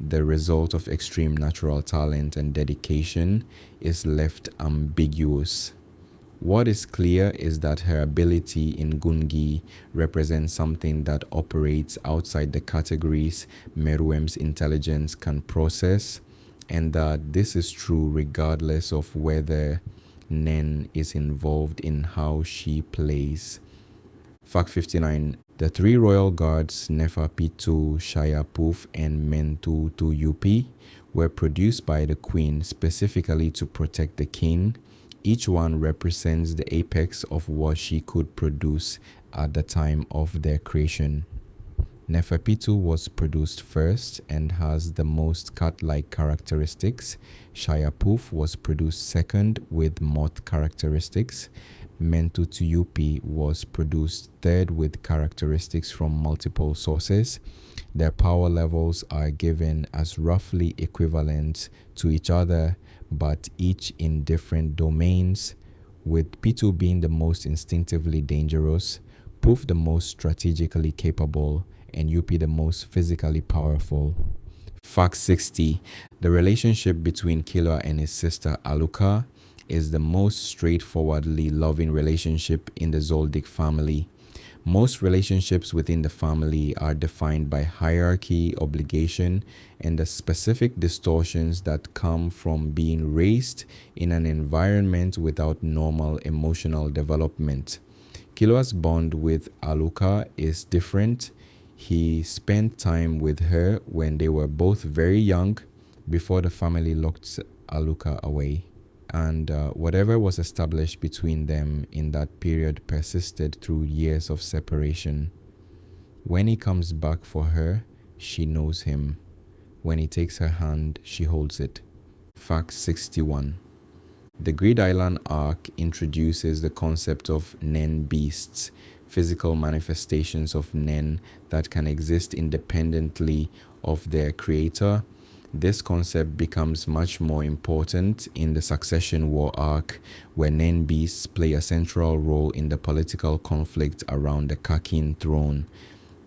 the result of extreme natural talent and dedication, is left ambiguous. What is clear is that her ability in Gungi represents something that operates outside the categories Meruem's intelligence can process, and that this is true regardless of whether Nen is involved in how she plays. Fact 59. The three royal guards, Neferpitu, Shayapuf, and Mentutu Yupi, were produced by the queen specifically to protect the king. Each one represents the apex of what she could produce at the time of their creation. Neferpitu was produced first and has the most cat-like characteristics. Shayapuf was produced second with moth characteristics. Mentutu Yupi was produced third with characteristics from multiple sources. Their power levels are given as roughly equivalent to each other, but each in different domains, with Pitu being the most instinctively dangerous, Puf the most strategically capable, and Yupi the most physically powerful. Fact 60. The relationship between Killua and his sister Aluka is the most straightforwardly loving relationship in the Zoldyck family. Most relationships within the family are defined by hierarchy, obligation, and the specific distortions that come from being raised in an environment without normal emotional development. Killua's bond with Aluka is different. He spent time with her when they were both very young, before the family locked Aluka away. And whatever was established between them in that period persisted through years of separation. When he comes back for her, she knows him. When he takes her hand, she holds it. Fact 61. The Grid Island arc introduces the concept of Nen beasts, physical manifestations of Nen that can exist independently of their creator. This concept becomes much more important in the Succession War arc, where Nen beasts play a central role in the political conflict around the Kakin throne.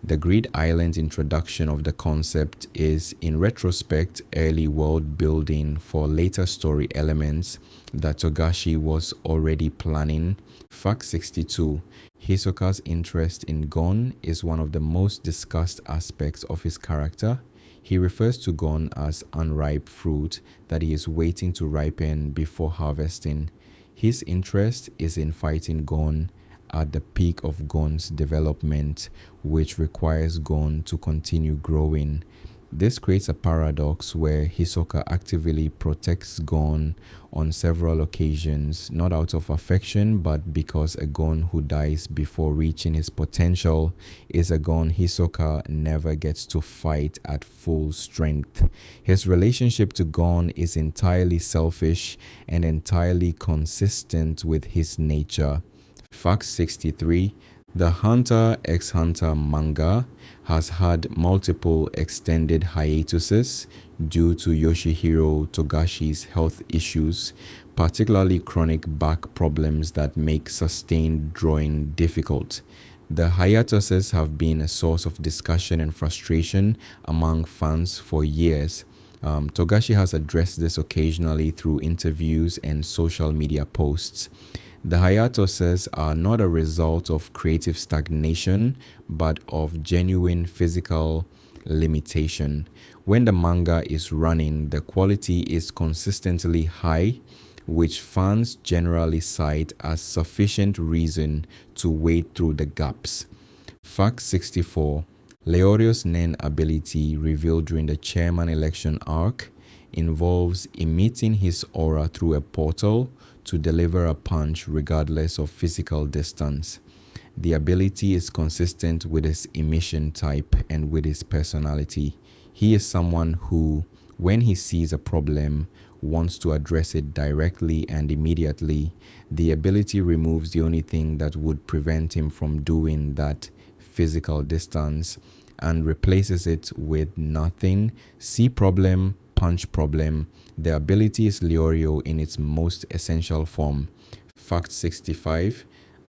The Grid Island introduction of the concept is, in retrospect, early world building for later story elements that Togashi was already planning. Fact 62. Hisoka's interest in Gon is one of the most discussed aspects of his character. He refers to Gon as unripe fruit that he is waiting to ripen before harvesting. His interest is in fighting Gon at the peak of Gon's development, which requires Gon to continue growing. This creates a paradox where Hisoka actively protects Gon on several occasions, not out of affection, but because a Gon who dies before reaching his potential is a Gon Hisoka never gets to fight at full strength. His relationship to Gon is entirely selfish and entirely consistent with his nature. Fact 63. The Hunter x Hunter manga has had multiple extended hiatuses due to Yoshihiro Togashi's health issues, particularly chronic back problems that make sustained drawing difficult. The hiatuses have been a source of discussion and frustration among fans for years. Togashi has addressed this occasionally through interviews and social media posts. The hiatuses are not a result of creative stagnation, but of genuine physical limitation. When the manga is running, the quality is consistently high, which fans generally cite as sufficient reason to wade through the gaps. Fact 64. Leorio's Nen ability, revealed during the chairman election arc, involves emitting his aura through a portal to deliver a punch regardless of physical distance. The ability is consistent with his emission type and with his personality. He is someone who, when he sees a problem wants to address it directly and immediately, the ability removes the only thing that would prevent him from doing that physical distance and replaces it with nothing. See problem, punch problem. The ability is Leorio in its most essential form. Fact 65.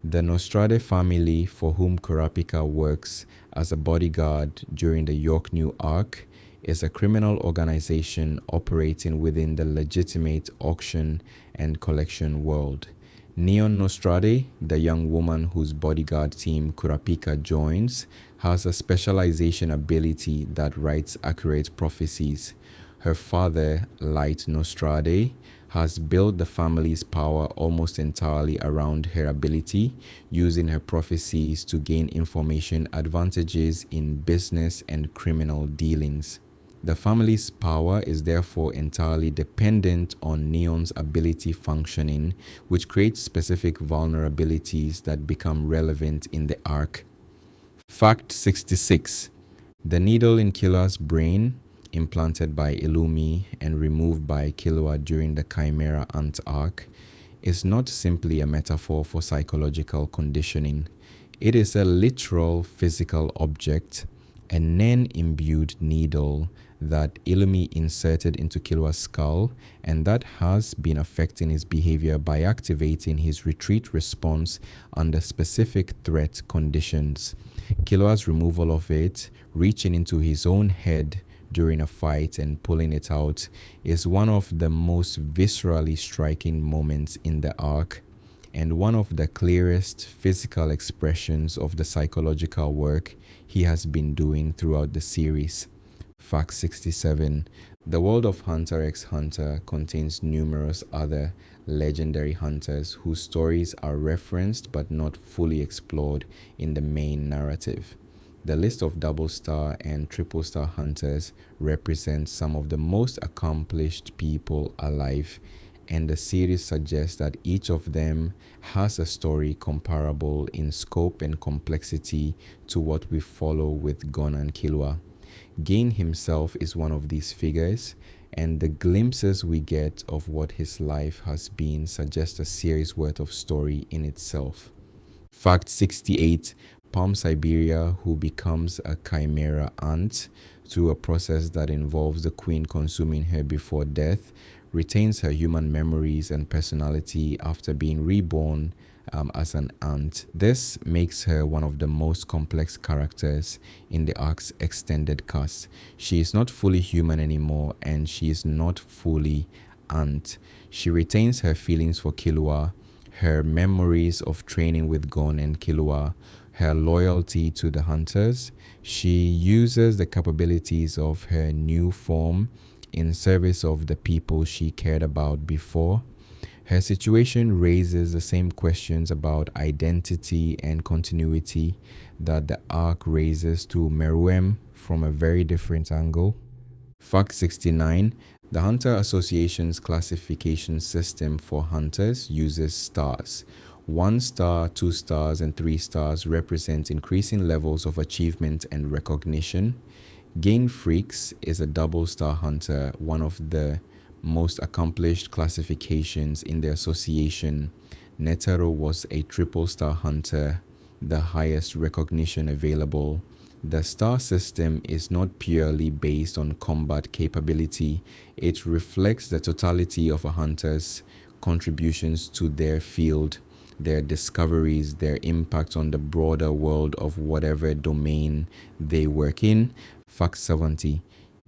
The Nostrade family, for whom Kurapika works as a bodyguard during the York New Arc, is a criminal organization operating within the legitimate auction and collection world. Neon Nostrade, the young woman whose bodyguard team Kurapika joins, has a specialization ability that writes accurate prophecies. Her father, Light Nostrade, has built the family's power almost entirely around her ability, using her prophecies to gain information advantages in business and criminal dealings. The family's power is therefore entirely dependent on Neon's ability functioning, which creates specific vulnerabilities that become relevant in the arc. Fact 66. The needle in Killua's brain, implanted by Illumi and removed by Killua during the Chimera Ant arc, is not simply a metaphor for psychological conditioning. It is a literal physical object, a Nen-imbued needle that Illumi inserted into Killua's skull, and that has been affecting his behavior by activating his retreat response under specific threat conditions. Killua's removal of it, reaching into his own head during a fight and pulling it out, is one of the most viscerally striking moments in the arc, and one of the clearest physical expressions of the psychological work he has been doing throughout the series. Fact 67. The world of Hunter x Hunter contains numerous other legendary hunters whose stories are referenced but not fully explored in the main narrative. The list of double star and triple star hunters represents some of the most accomplished people alive, and the series suggests that each of them has a story comparable in scope and complexity to what we follow with Gon and Killua. Gain himself is one of these figures, and the glimpses we get of what his life has been suggest a series worth of story in itself. Fact 68. Palm Siberia, who becomes a chimera ant through a process that involves the queen consuming her before death, retains her human memories and personality after being reborn as an ant. This makes her one of the most complex characters in the arc's extended cast. She is not fully human anymore, and she is not fully ant. She retains her feelings for Killua, her memories of training with Gon and Killua, her loyalty to the hunters. She uses the capabilities of her new form in service of the people she cared about before. Her situation raises the same questions about identity and continuity that the arc raises to Meruem from a very different angle. Fact 69. The Hunter Association's classification system for hunters uses stars. 1 star, 2 stars, and 3 stars represent increasing levels of achievement and recognition. Game Freaks is a double star hunter, one of the most accomplished classifications in the association. Netero was a triple star hunter, the highest recognition available. The star system is not purely based on combat capability. It reflects the totality of a hunter's contributions to their field, their discoveries, their impact on the broader world of whatever domain they work in. Fact 70.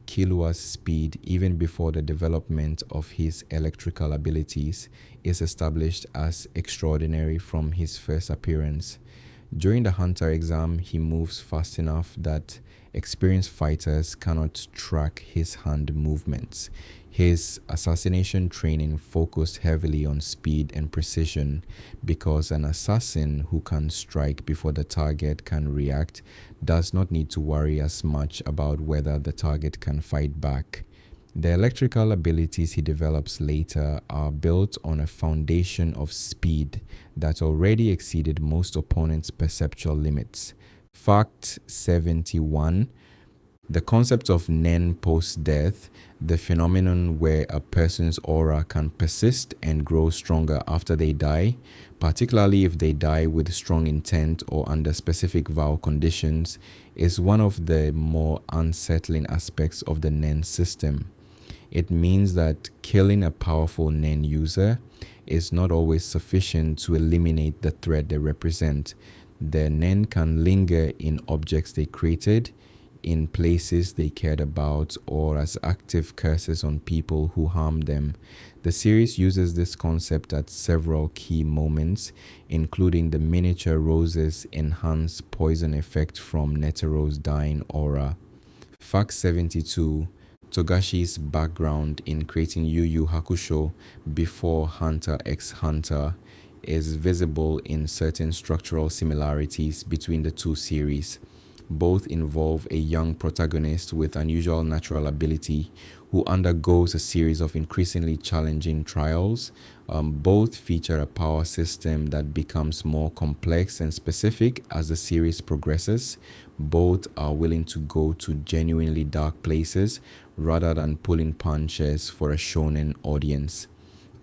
Killua's speed, even before the development of his electrical abilities, is established as extraordinary from his first appearance. During the Hunter exam, he moves fast enough that experienced fighters cannot track his hand movements. His assassination training focused heavily on speed and precision because an assassin who can strike before the target can react does not need to worry as much about whether the target can fight back. The electrical abilities he develops later are built on a foundation of speed that already exceeded most opponents' perceptual limits. Fact 71. The concept of Nen post-death, the phenomenon where a person's aura can persist and grow stronger after they die, particularly if they die with strong intent or under specific vow conditions, is one of the more unsettling aspects of the Nen system. It means that killing a powerful Nen user is not always sufficient to eliminate the threat they represent. The Nen can linger in objects they created, in places they cared about, or as active curses on people who harmed them. The series uses this concept at several key moments, including the miniature roses enhance poison effect from Netero's dying aura. Fact 72. Togashi's background in creating Yu Yu Hakusho before Hunter x Hunter is visible in certain structural similarities between the two series. Both involve a young protagonist with unusual natural ability who undergoes a series of increasingly challenging trials. Both feature a power system that becomes more complex and specific as the series progresses. Both are willing to go to genuinely dark places rather than pulling punches for a shonen audience.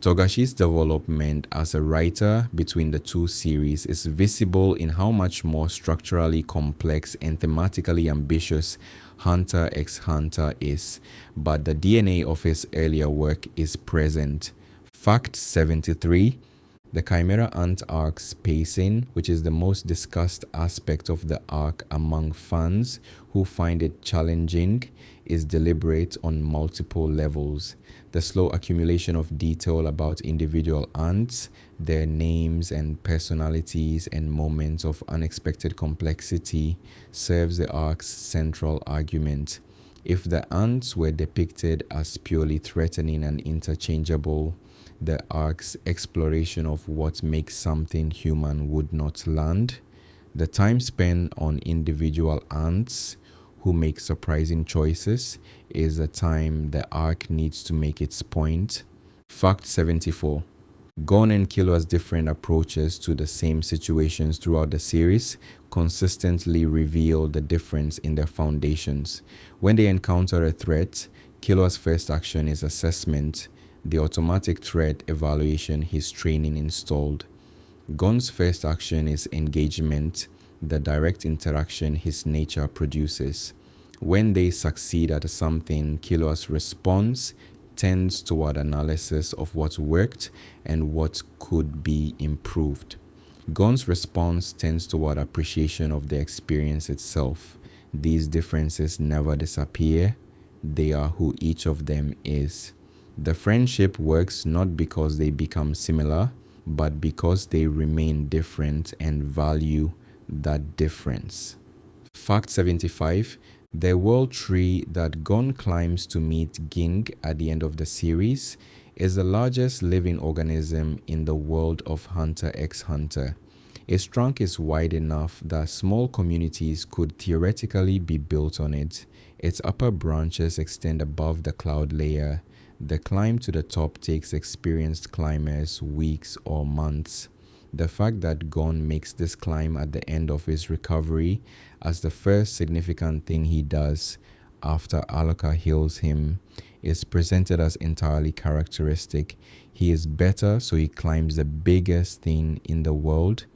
Togashi's development as a writer between the two series is visible in how much more structurally complex and thematically ambitious Hunter x Hunter is, but the DNA of his earlier work is present. Fact 73. The Chimera Ant arc's pacing, which is the most discussed aspect of the arc among fans who find it challenging, is deliberate on multiple levels. The slow accumulation of detail about individual ants, their names and personalities, and moments of unexpected complexity serves the arc's central argument. If the ants were depicted as purely threatening and interchangeable, the arc's exploration of what makes something human would not land. The time spent on individual ants who make surprising choices is the time the arc needs to make its point. Fact 74. Gon and Killua's different approaches to the same situations throughout the series consistently reveal the difference in their foundations. When they encounter a threat, Killua's first action is assessment, the automatic threat evaluation his training installed. Gon's first action is engagement, the direct interaction his nature produces. When they succeed at something, Killua's response tends toward analysis of what worked and what could be improved. Gon's response tends toward appreciation of the experience itself. These differences never disappear. They are who each of them is. The friendship works not because they become similar, but because they remain different and value that difference. Fact 75. The world tree that Gon climbs to meet Ging at the end of the series is the largest living organism in the world of Hunter x Hunter. Its trunk is wide enough that small communities could theoretically be built on it. Its upper branches extend above the cloud layer. The climb to the top takes experienced climbers weeks or months. The fact that Gon makes this climb at the end of his recovery as the first significant thing he does after Alaka heals him is presented as entirely characteristic. He is better, so he climbs the biggest thing in the world.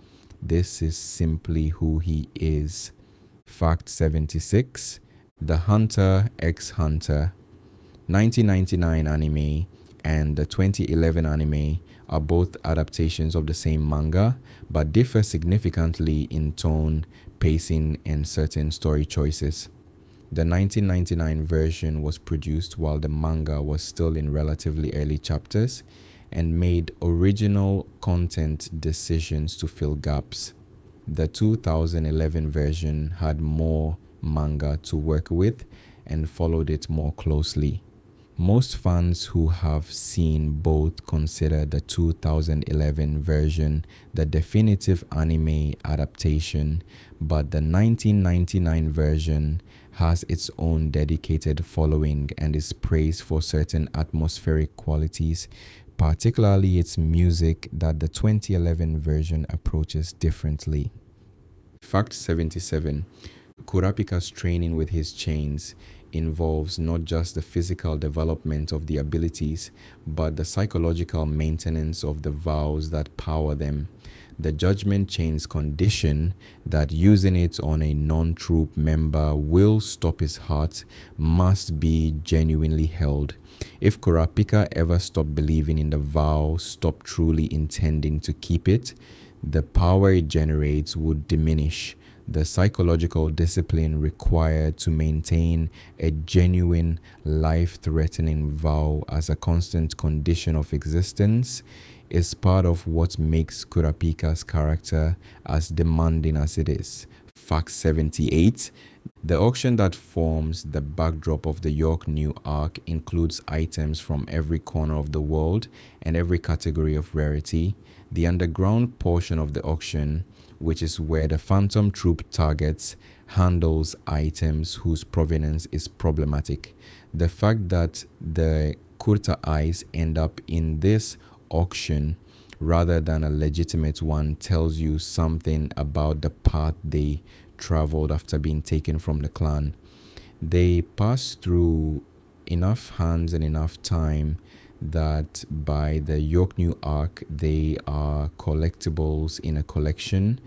This is simply who he is. Fact 76. The Hunter x Hunter 1999 anime and the 2011 anime are both adaptations of the same manga, but differ significantly in tone, pacing, and certain story choices. The 1999 version was produced while the manga was still in relatively early chapters and made original content decisions to fill gaps. The 2011 version had more manga to work with and followed it more closely. Most fans who have seen both consider the 2011 version the definitive anime adaptation, but the 1999 version has its own dedicated following and is praised for certain atmospheric qualities, particularly its music, that the 2011 version approaches differently. Fact 77. Kurapika's training with his chains involves not just the physical development of the abilities, but the psychological maintenance of the vows that power them. The judgment chain's condition that using it on a non-troop member will stop his heart must be genuinely held. If Kurapika ever stopped believing in the vow, stopped truly intending to keep it, the power it generates would diminish. The psychological discipline required to maintain a genuine, life-threatening vow as a constant condition of existence is part of what makes Kurapika's character as demanding as it is. Fact 78. The auction that forms the backdrop of the York New Arc includes items from every corner of the world and every category of rarity. The underground portion of the auction, which is where the Phantom Troop targets, handles items whose provenance is problematic. The fact that the Kurta eyes end up in this auction rather than a legitimate one tells you something about the path they traveled after being taken from the clan. They passed through enough hands and enough time that by the York New Arc, they are collectibles in a collection,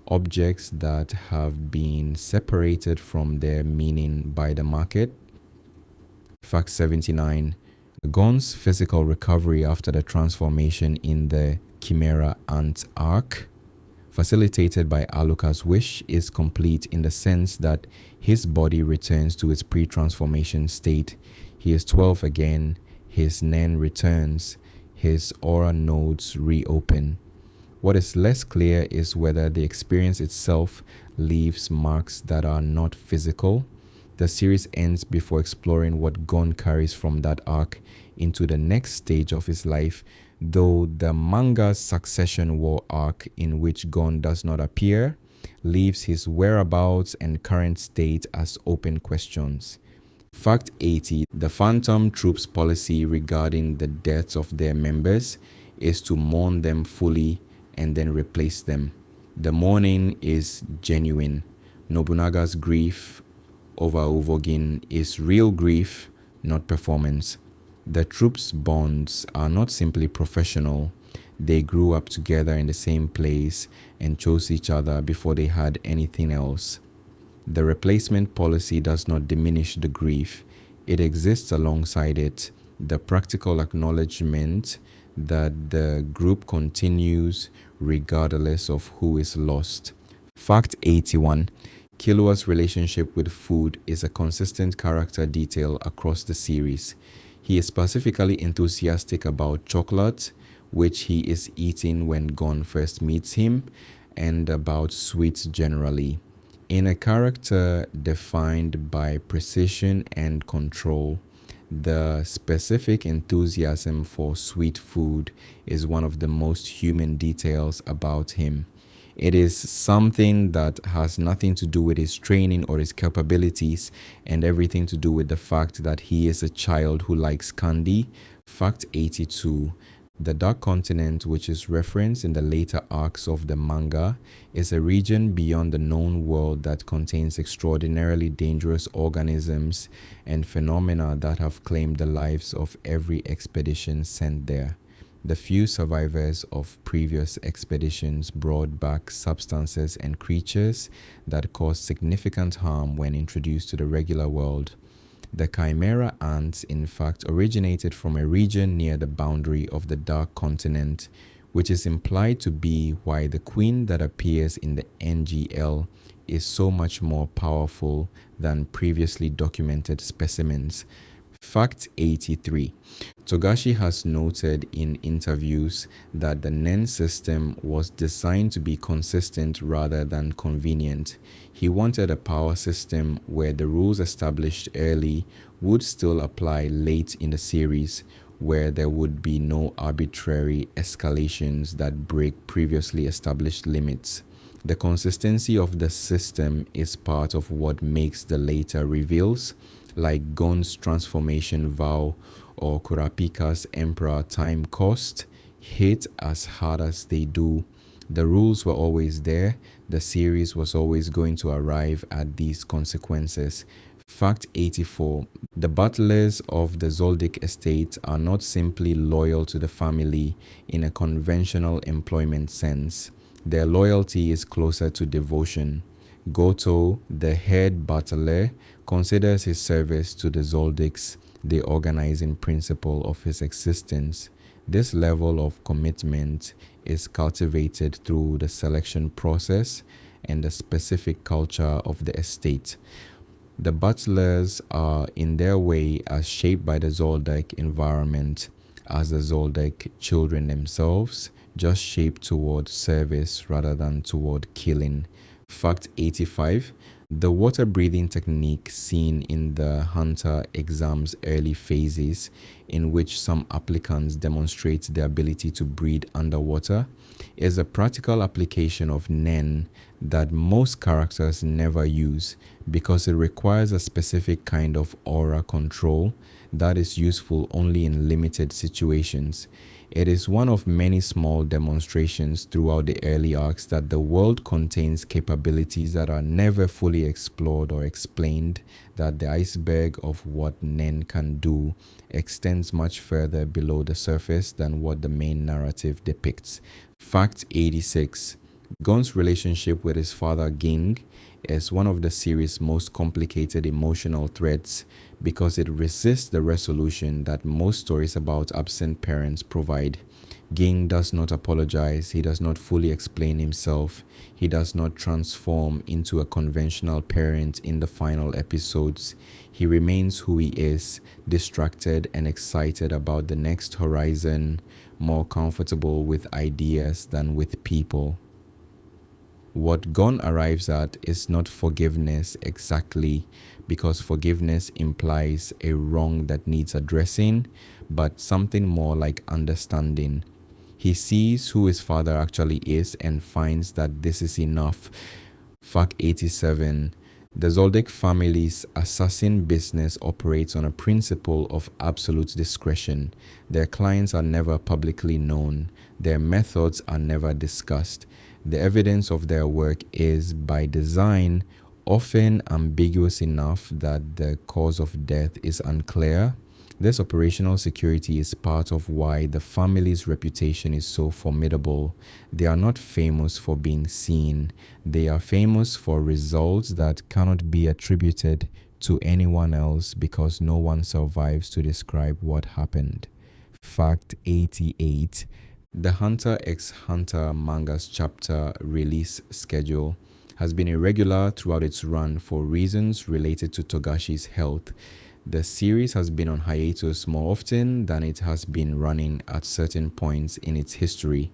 objects that have been separated from their meaning by the market. Fact 79. Gon's physical recovery after the transformation in the Chimera Ant Arc, facilitated by Alucard's wish, is complete in the sense that his body returns to its pre-transformation state. He is 12 again. His Nen returns, his aura nodes reopen. What is less clear is whether the experience itself leaves marks that are not physical. The series ends before exploring what Gon carries from that arc into the next stage of his life, though the manga's Succession War arc, in which Gon does not appear, leaves his whereabouts and current state as open questions. Fact 80. The Phantom Troop's policy regarding the deaths of their members is to mourn them fully and then replace them. The mourning is genuine. Nobunaga's grief over Uvogin is real grief, not performance. The troops' bonds are not simply professional. They grew up together in the same place and chose each other before they had anything else. The replacement policy does not diminish the grief. It exists alongside it. The practical acknowledgement that the group continues regardless of who is lost. Fact 81. Killua's relationship with food is a consistent character detail across the series. He is specifically enthusiastic about chocolate, which he is eating when Gon first meets him, and about sweets generally. In a character defined by precision and control, the specific enthusiasm for sweet food is one of the most human details about him. It is something that has nothing to do with his training or his capabilities, and everything to do with the fact that he is a child who likes candy. Fact 82. The Dark Continent, which is referenced in the later arcs of the manga, is a region beyond the known world that contains extraordinarily dangerous organisms and phenomena that have claimed the lives of every expedition sent there. The few survivors of previous expeditions brought back substances and creatures that caused significant harm when introduced to the regular world. The Chimera ants, in fact, originated from a region near the boundary of the Dark Continent, which is implied to be why the queen that appears in the NGL is so much more powerful than previously documented specimens. Fact 83. Togashi has noted in interviews that the Nen system was designed to be consistent rather than convenient. He wanted a power system where the rules established early would still apply late in the series, where there would be no arbitrary escalations that break previously established limits. The consistency of the system is part of what makes the later reveals, like Gon's transformation vow or Kurapika's Emperor time cost, hit as hard as they do. The rules were always there. The series was always going to arrive at these consequences. Fact 84. The butlers of the Zoldyck estate are not simply loyal to the family in a conventional employment sense. Their loyalty is closer to devotion. Goto, the head butler, considers his service to the Zoldicks the organizing principle of his existence. This level of commitment is cultivated through the selection process and the specific culture of the estate. The butlers are in their way as shaped by the Zoldyck environment as the Zoldyck children themselves, just shaped toward service rather than toward killing. Fact 85. The water breathing technique seen in the Hunter exam's early phases, in which some applicants demonstrate the ability to breathe underwater, is a practical application of Nen that most characters never use because it requires a specific kind of aura control that is useful only in limited situations. It is one of many small demonstrations throughout the early arcs that the world contains capabilities that are never fully explored or explained, that the iceberg of what Nen can do extends much further below the surface than what the main narrative depicts. Fact 86. Gon's relationship with his father Ging is one of the series' most complicated emotional threads because it resists the resolution that most stories about absent parents provide. Ging does not apologize, he does not fully explain himself, he does not transform into a conventional parent in the final episodes. He remains who he is, distracted and excited about the next horizon, more comfortable with ideas than with people. What Gon arrives at is not forgiveness exactly, because forgiveness implies a wrong that needs addressing, but something more like understanding. He sees who his father actually is and finds that this is enough. Fact 87. The Zoldyck family's assassin business operates on a principle of absolute discretion. Their clients are never publicly known. Their methods are never discussed. The evidence of their work is, by design, often ambiguous enough that the cause of death is unclear. This operational security is part of why the family's reputation is so formidable. They are not famous for being seen. They are famous for results that cannot be attributed to anyone else because no one survives to describe what happened. Fact 88. The Hunter x Hunter manga's chapter release schedule has been irregular throughout its run for reasons related to Togashi's health. The series has been on hiatus more often than it has been running at certain points in its history.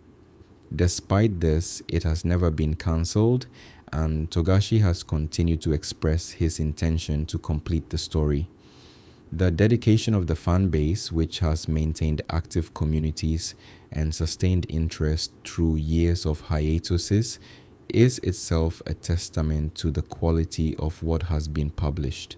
Despite this, it has never been cancelled, and Togashi has continued to express his intention to complete the story. The dedication of the fan base, which has maintained active communities and sustained interest through years of hiatuses, is itself a testament to the quality of what has been published.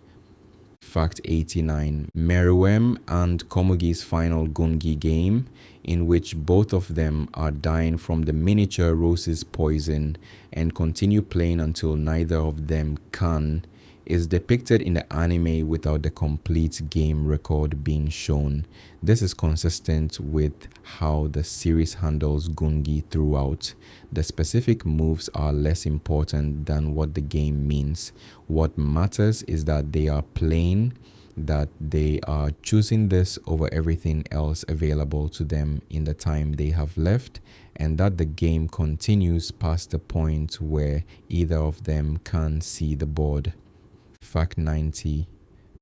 Fact 89. Meruem and Komugi's final Gungi game, in which both of them are dying from the miniature Rose's poison and continue playing until neither of them can, is depicted in the anime without the complete game record being shown. This is consistent with how the series handles Gungi throughout. The specific moves are less important than what the game means. What matters is that they are playing, that they are choosing this over everything else available to them in the time they have left, and that the game continues past the point where either of them can see the board. Fact 90.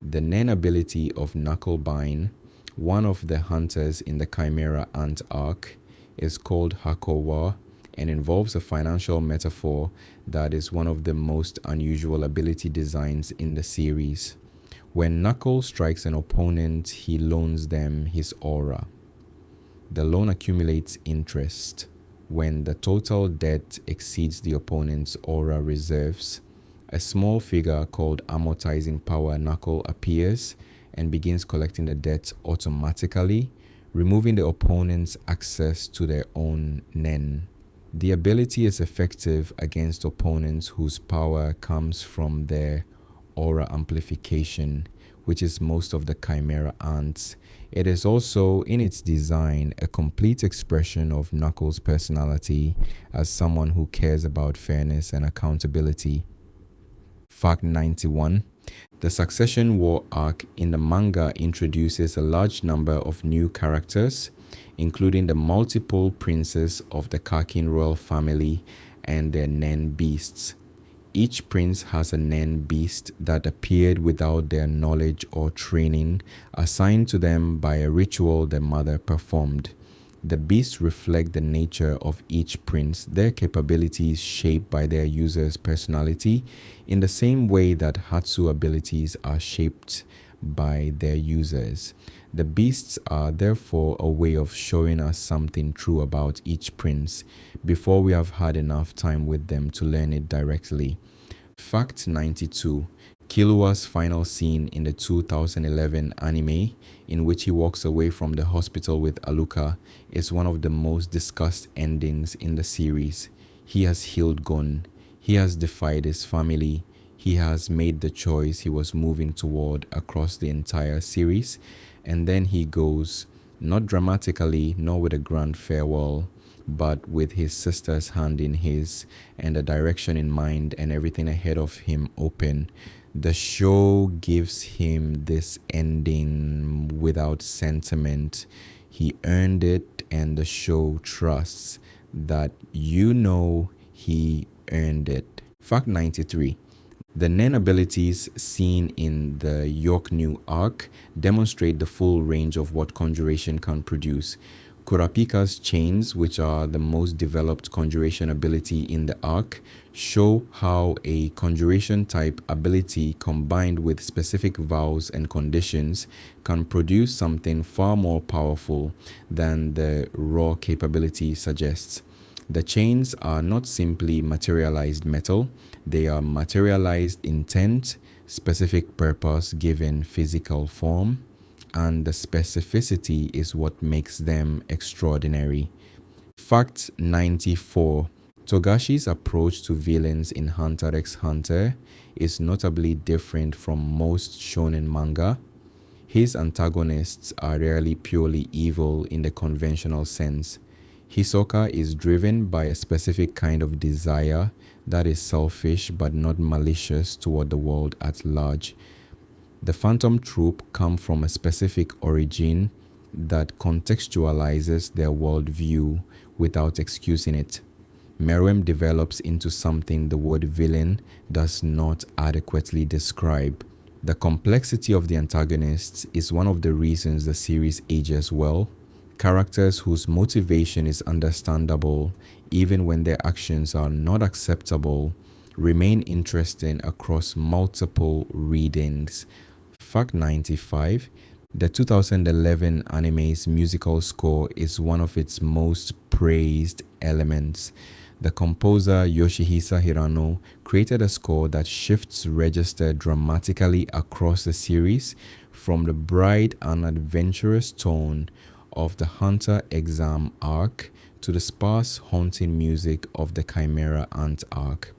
The Nen ability of Knucklebine, one of the hunters in the Chimera Ant arc, is called Hakowa and involves a financial metaphor that is one of the most unusual ability designs in the series. When Knuckle strikes an opponent, he loans them his aura. The loan accumulates interest. When the total debt exceeds the opponent's aura reserves, a small figure called Amortizing Power Knuckle appears and begins collecting the debt automatically, removing the opponent's access to their own Nen. The ability is effective against opponents whose power comes from their aura amplification, which is most of the Chimera ants. It is also, in its design, a complete expression of Knuckles' personality as someone who cares about fairness and accountability. Fact 91. The Succession War arc in the manga introduces a large number of new characters, including the multiple princes of the Kakin royal family and their Nen beasts. Each prince has a Nen beast that appeared without their knowledge or training, assigned to them by a ritual their mother performed. The beasts reflect the nature of each prince, their capabilities shaped by their user's personality, in the same way that Hatsu abilities are shaped by their users. The beasts are therefore a way of showing us something true about each prince before we have had enough time with them to learn it directly. Fact 92. Killua's final scene in the 2011 anime, in which he walks away from the hospital with Aluka, is one of the most discussed endings in the series. He has healed Gon. He has defied his family. He has made the choice he was moving toward across the entire series, and then he goes, not dramatically, nor with a grand farewell, but with his sister's hand in his, and a direction in mind, and everything ahead of him open. The show gives him this ending without sentiment. He earned it, and the show trusts that he earned it. Fact 93. The Nen abilities seen in the York-New arc demonstrate the full range of what conjuration can produce. Kurapika's chains, which are the most developed conjuration ability in the arc, show how a conjuration type ability combined with specific vows and conditions can produce something far more powerful than the raw capability suggests. The chains are not simply materialized metal, they are materialized intent, specific purpose given physical form, and the specificity is what makes them extraordinary. Fact 94. Togashi's approach to villains in Hunter x Hunter is notably different from most shonen manga. His antagonists are rarely purely evil in the conventional sense. Hisoka is driven by a specific kind of desire that is selfish but not malicious toward the world at large. The Phantom Troop come from a specific origin that contextualizes their worldview without excusing it. Meruem develops into something the word villain does not adequately describe. The complexity of the antagonists is one of the reasons the series ages well. Characters whose motivation is understandable, even when their actions are not acceptable, remain interesting across multiple readings. Fact 95. The 2011 anime's musical score is one of its most praised elements. The composer Yoshihisa Hirano created a score that shifts register dramatically across the series, from the bright and adventurous tone of the Hunter exam arc to the sparse haunting music of the Chimera Ant arc.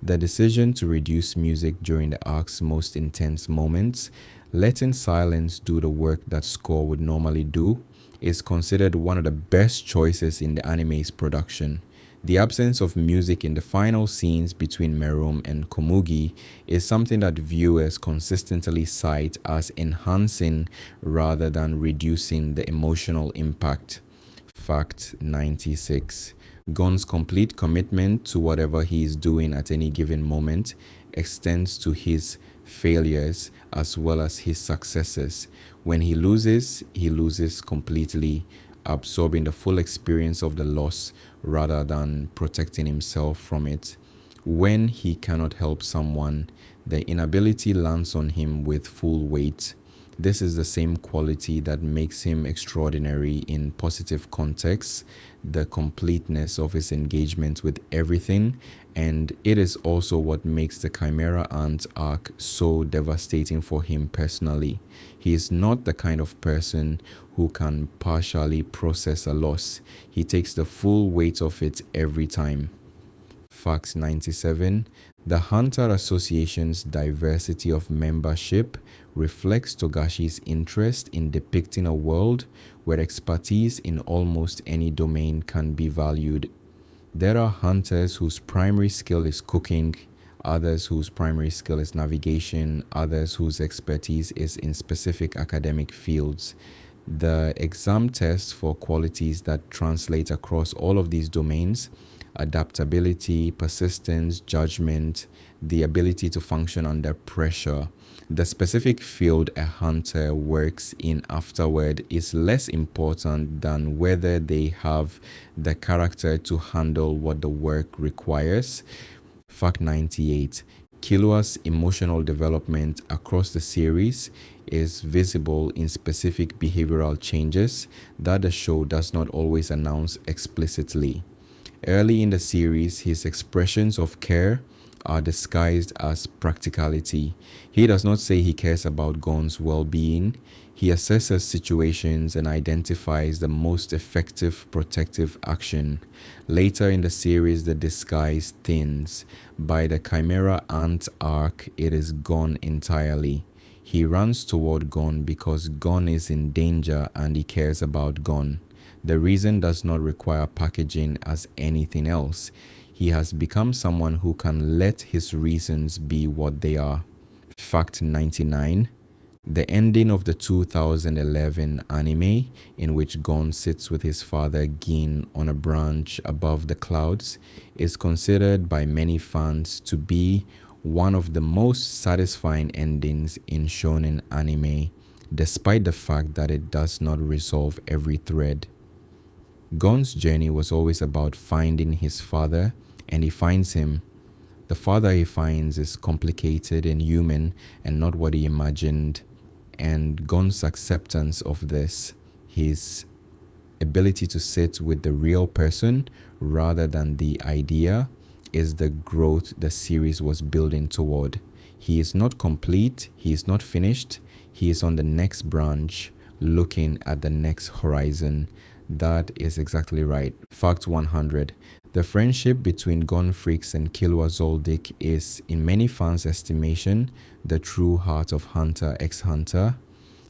The decision to reduce music during the arc's most intense moments, letting silence do the work that score would normally do, is considered one of the best choices in the anime's production. The absence of music in the final scenes between Meruem and Komugi is something that viewers consistently cite as enhancing rather than reducing the emotional impact. Fact 96. Gon's complete commitment to whatever he is doing at any given moment extends to his failures as well as his successes. When he loses completely, absorbing the full experience of the loss rather than protecting himself from it. When he cannot help someone, the inability lands on him with full weight. This is the same quality that makes him extraordinary in positive contexts, the completeness of his engagement with everything, and it is also what makes the Chimera Ant arc so devastating for him personally. He is not the kind of person who can partially process a loss. He takes the full weight of it every time. Fact 97. The Hunter Association's diversity of membership reflects Togashi's interest in depicting a world where expertise in almost any domain can be valued. There are hunters whose primary skill is cooking, others whose primary skill is navigation, others whose expertise is in specific academic fields. The exam test for qualities that translate across all of these domains: adaptability, persistence, judgment, the ability to function under pressure. The specific field a hunter works in afterward is less important than whether they have the character to handle what the work requires. Fact 98. Killua's emotional development across the series is visible in specific behavioral changes that the show does not always announce explicitly. Early in the series, his expressions of care are disguised as practicality. He does not say he cares about Gon's well-being. He assesses situations and identifies the most effective protective action. Later in the series, the disguise thins. By the Chimera Ant arc, it is gone entirely. He runs toward Gon because Gon is in danger and he cares about Gon. The reason does not require packaging as anything else. He has become someone who can let his reasons be what they are. Fact 99. The ending of the 2011 anime, in which Gon sits with his father Gin on a branch above the clouds, is considered by many fans to be one of the most satisfying endings in shonen anime, despite the fact that it does not resolve every thread. Gon's journey was always about finding his father, and he finds him. The father he finds is complicated and human and not what he imagined. And Gon's acceptance of this, his ability to sit with the real person rather than the idea, is the growth the series was building toward. He is not complete, he is not finished, he is on the next branch, looking at the next horizon. That is exactly right. Fact 100. The friendship between Gon Freaks and Killua Zoldyck is, in many fans' estimation, the true heart of Hunter x Hunter.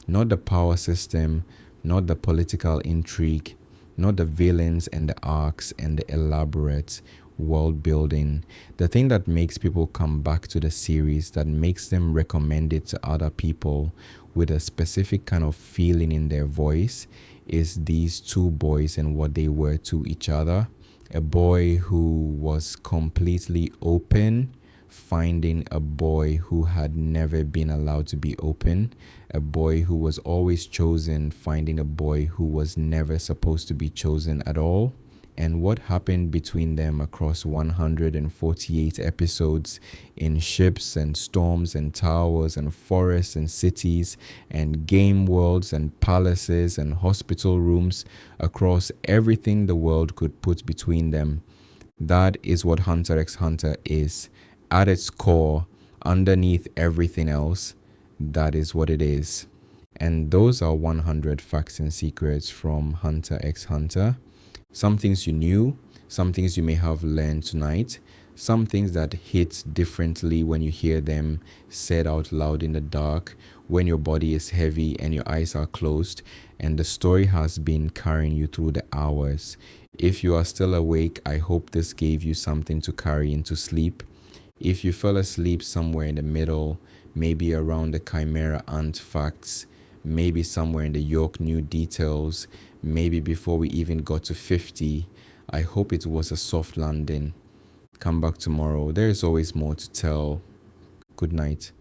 Not the power system, not the political intrigue, not the villains and the arcs and the elaborate world building. The thing that makes people come back to the series, that makes them recommend it to other people with a specific kind of feeling in their voice, is these two boys and what they were to each other. A boy who was completely open, finding a boy who had never been allowed to be open. A boy who was always chosen, finding a boy who was never supposed to be chosen at all. And what happened between them across 148 episodes in ships and storms and towers and forests and cities and game worlds and palaces and hospital rooms, across everything the world could put between them. That is what Hunter x Hunter is. At its core, underneath everything else, that is what it is. And those are 100 facts and secrets from Hunter x Hunter. Some things you knew, some things you may have learned tonight, some things that hit differently when you hear them said out loud in the dark, when your body is heavy and your eyes are closed, and the story has been carrying you through the hours. If you are still awake, I hope this gave you something to carry into sleep. If you fell asleep somewhere in the middle, maybe around the Chimera Ant facts, maybe somewhere in the York New details, maybe before we even got to 50, I hope it was a soft landing. Come back tomorrow. There is always more to tell. Good night.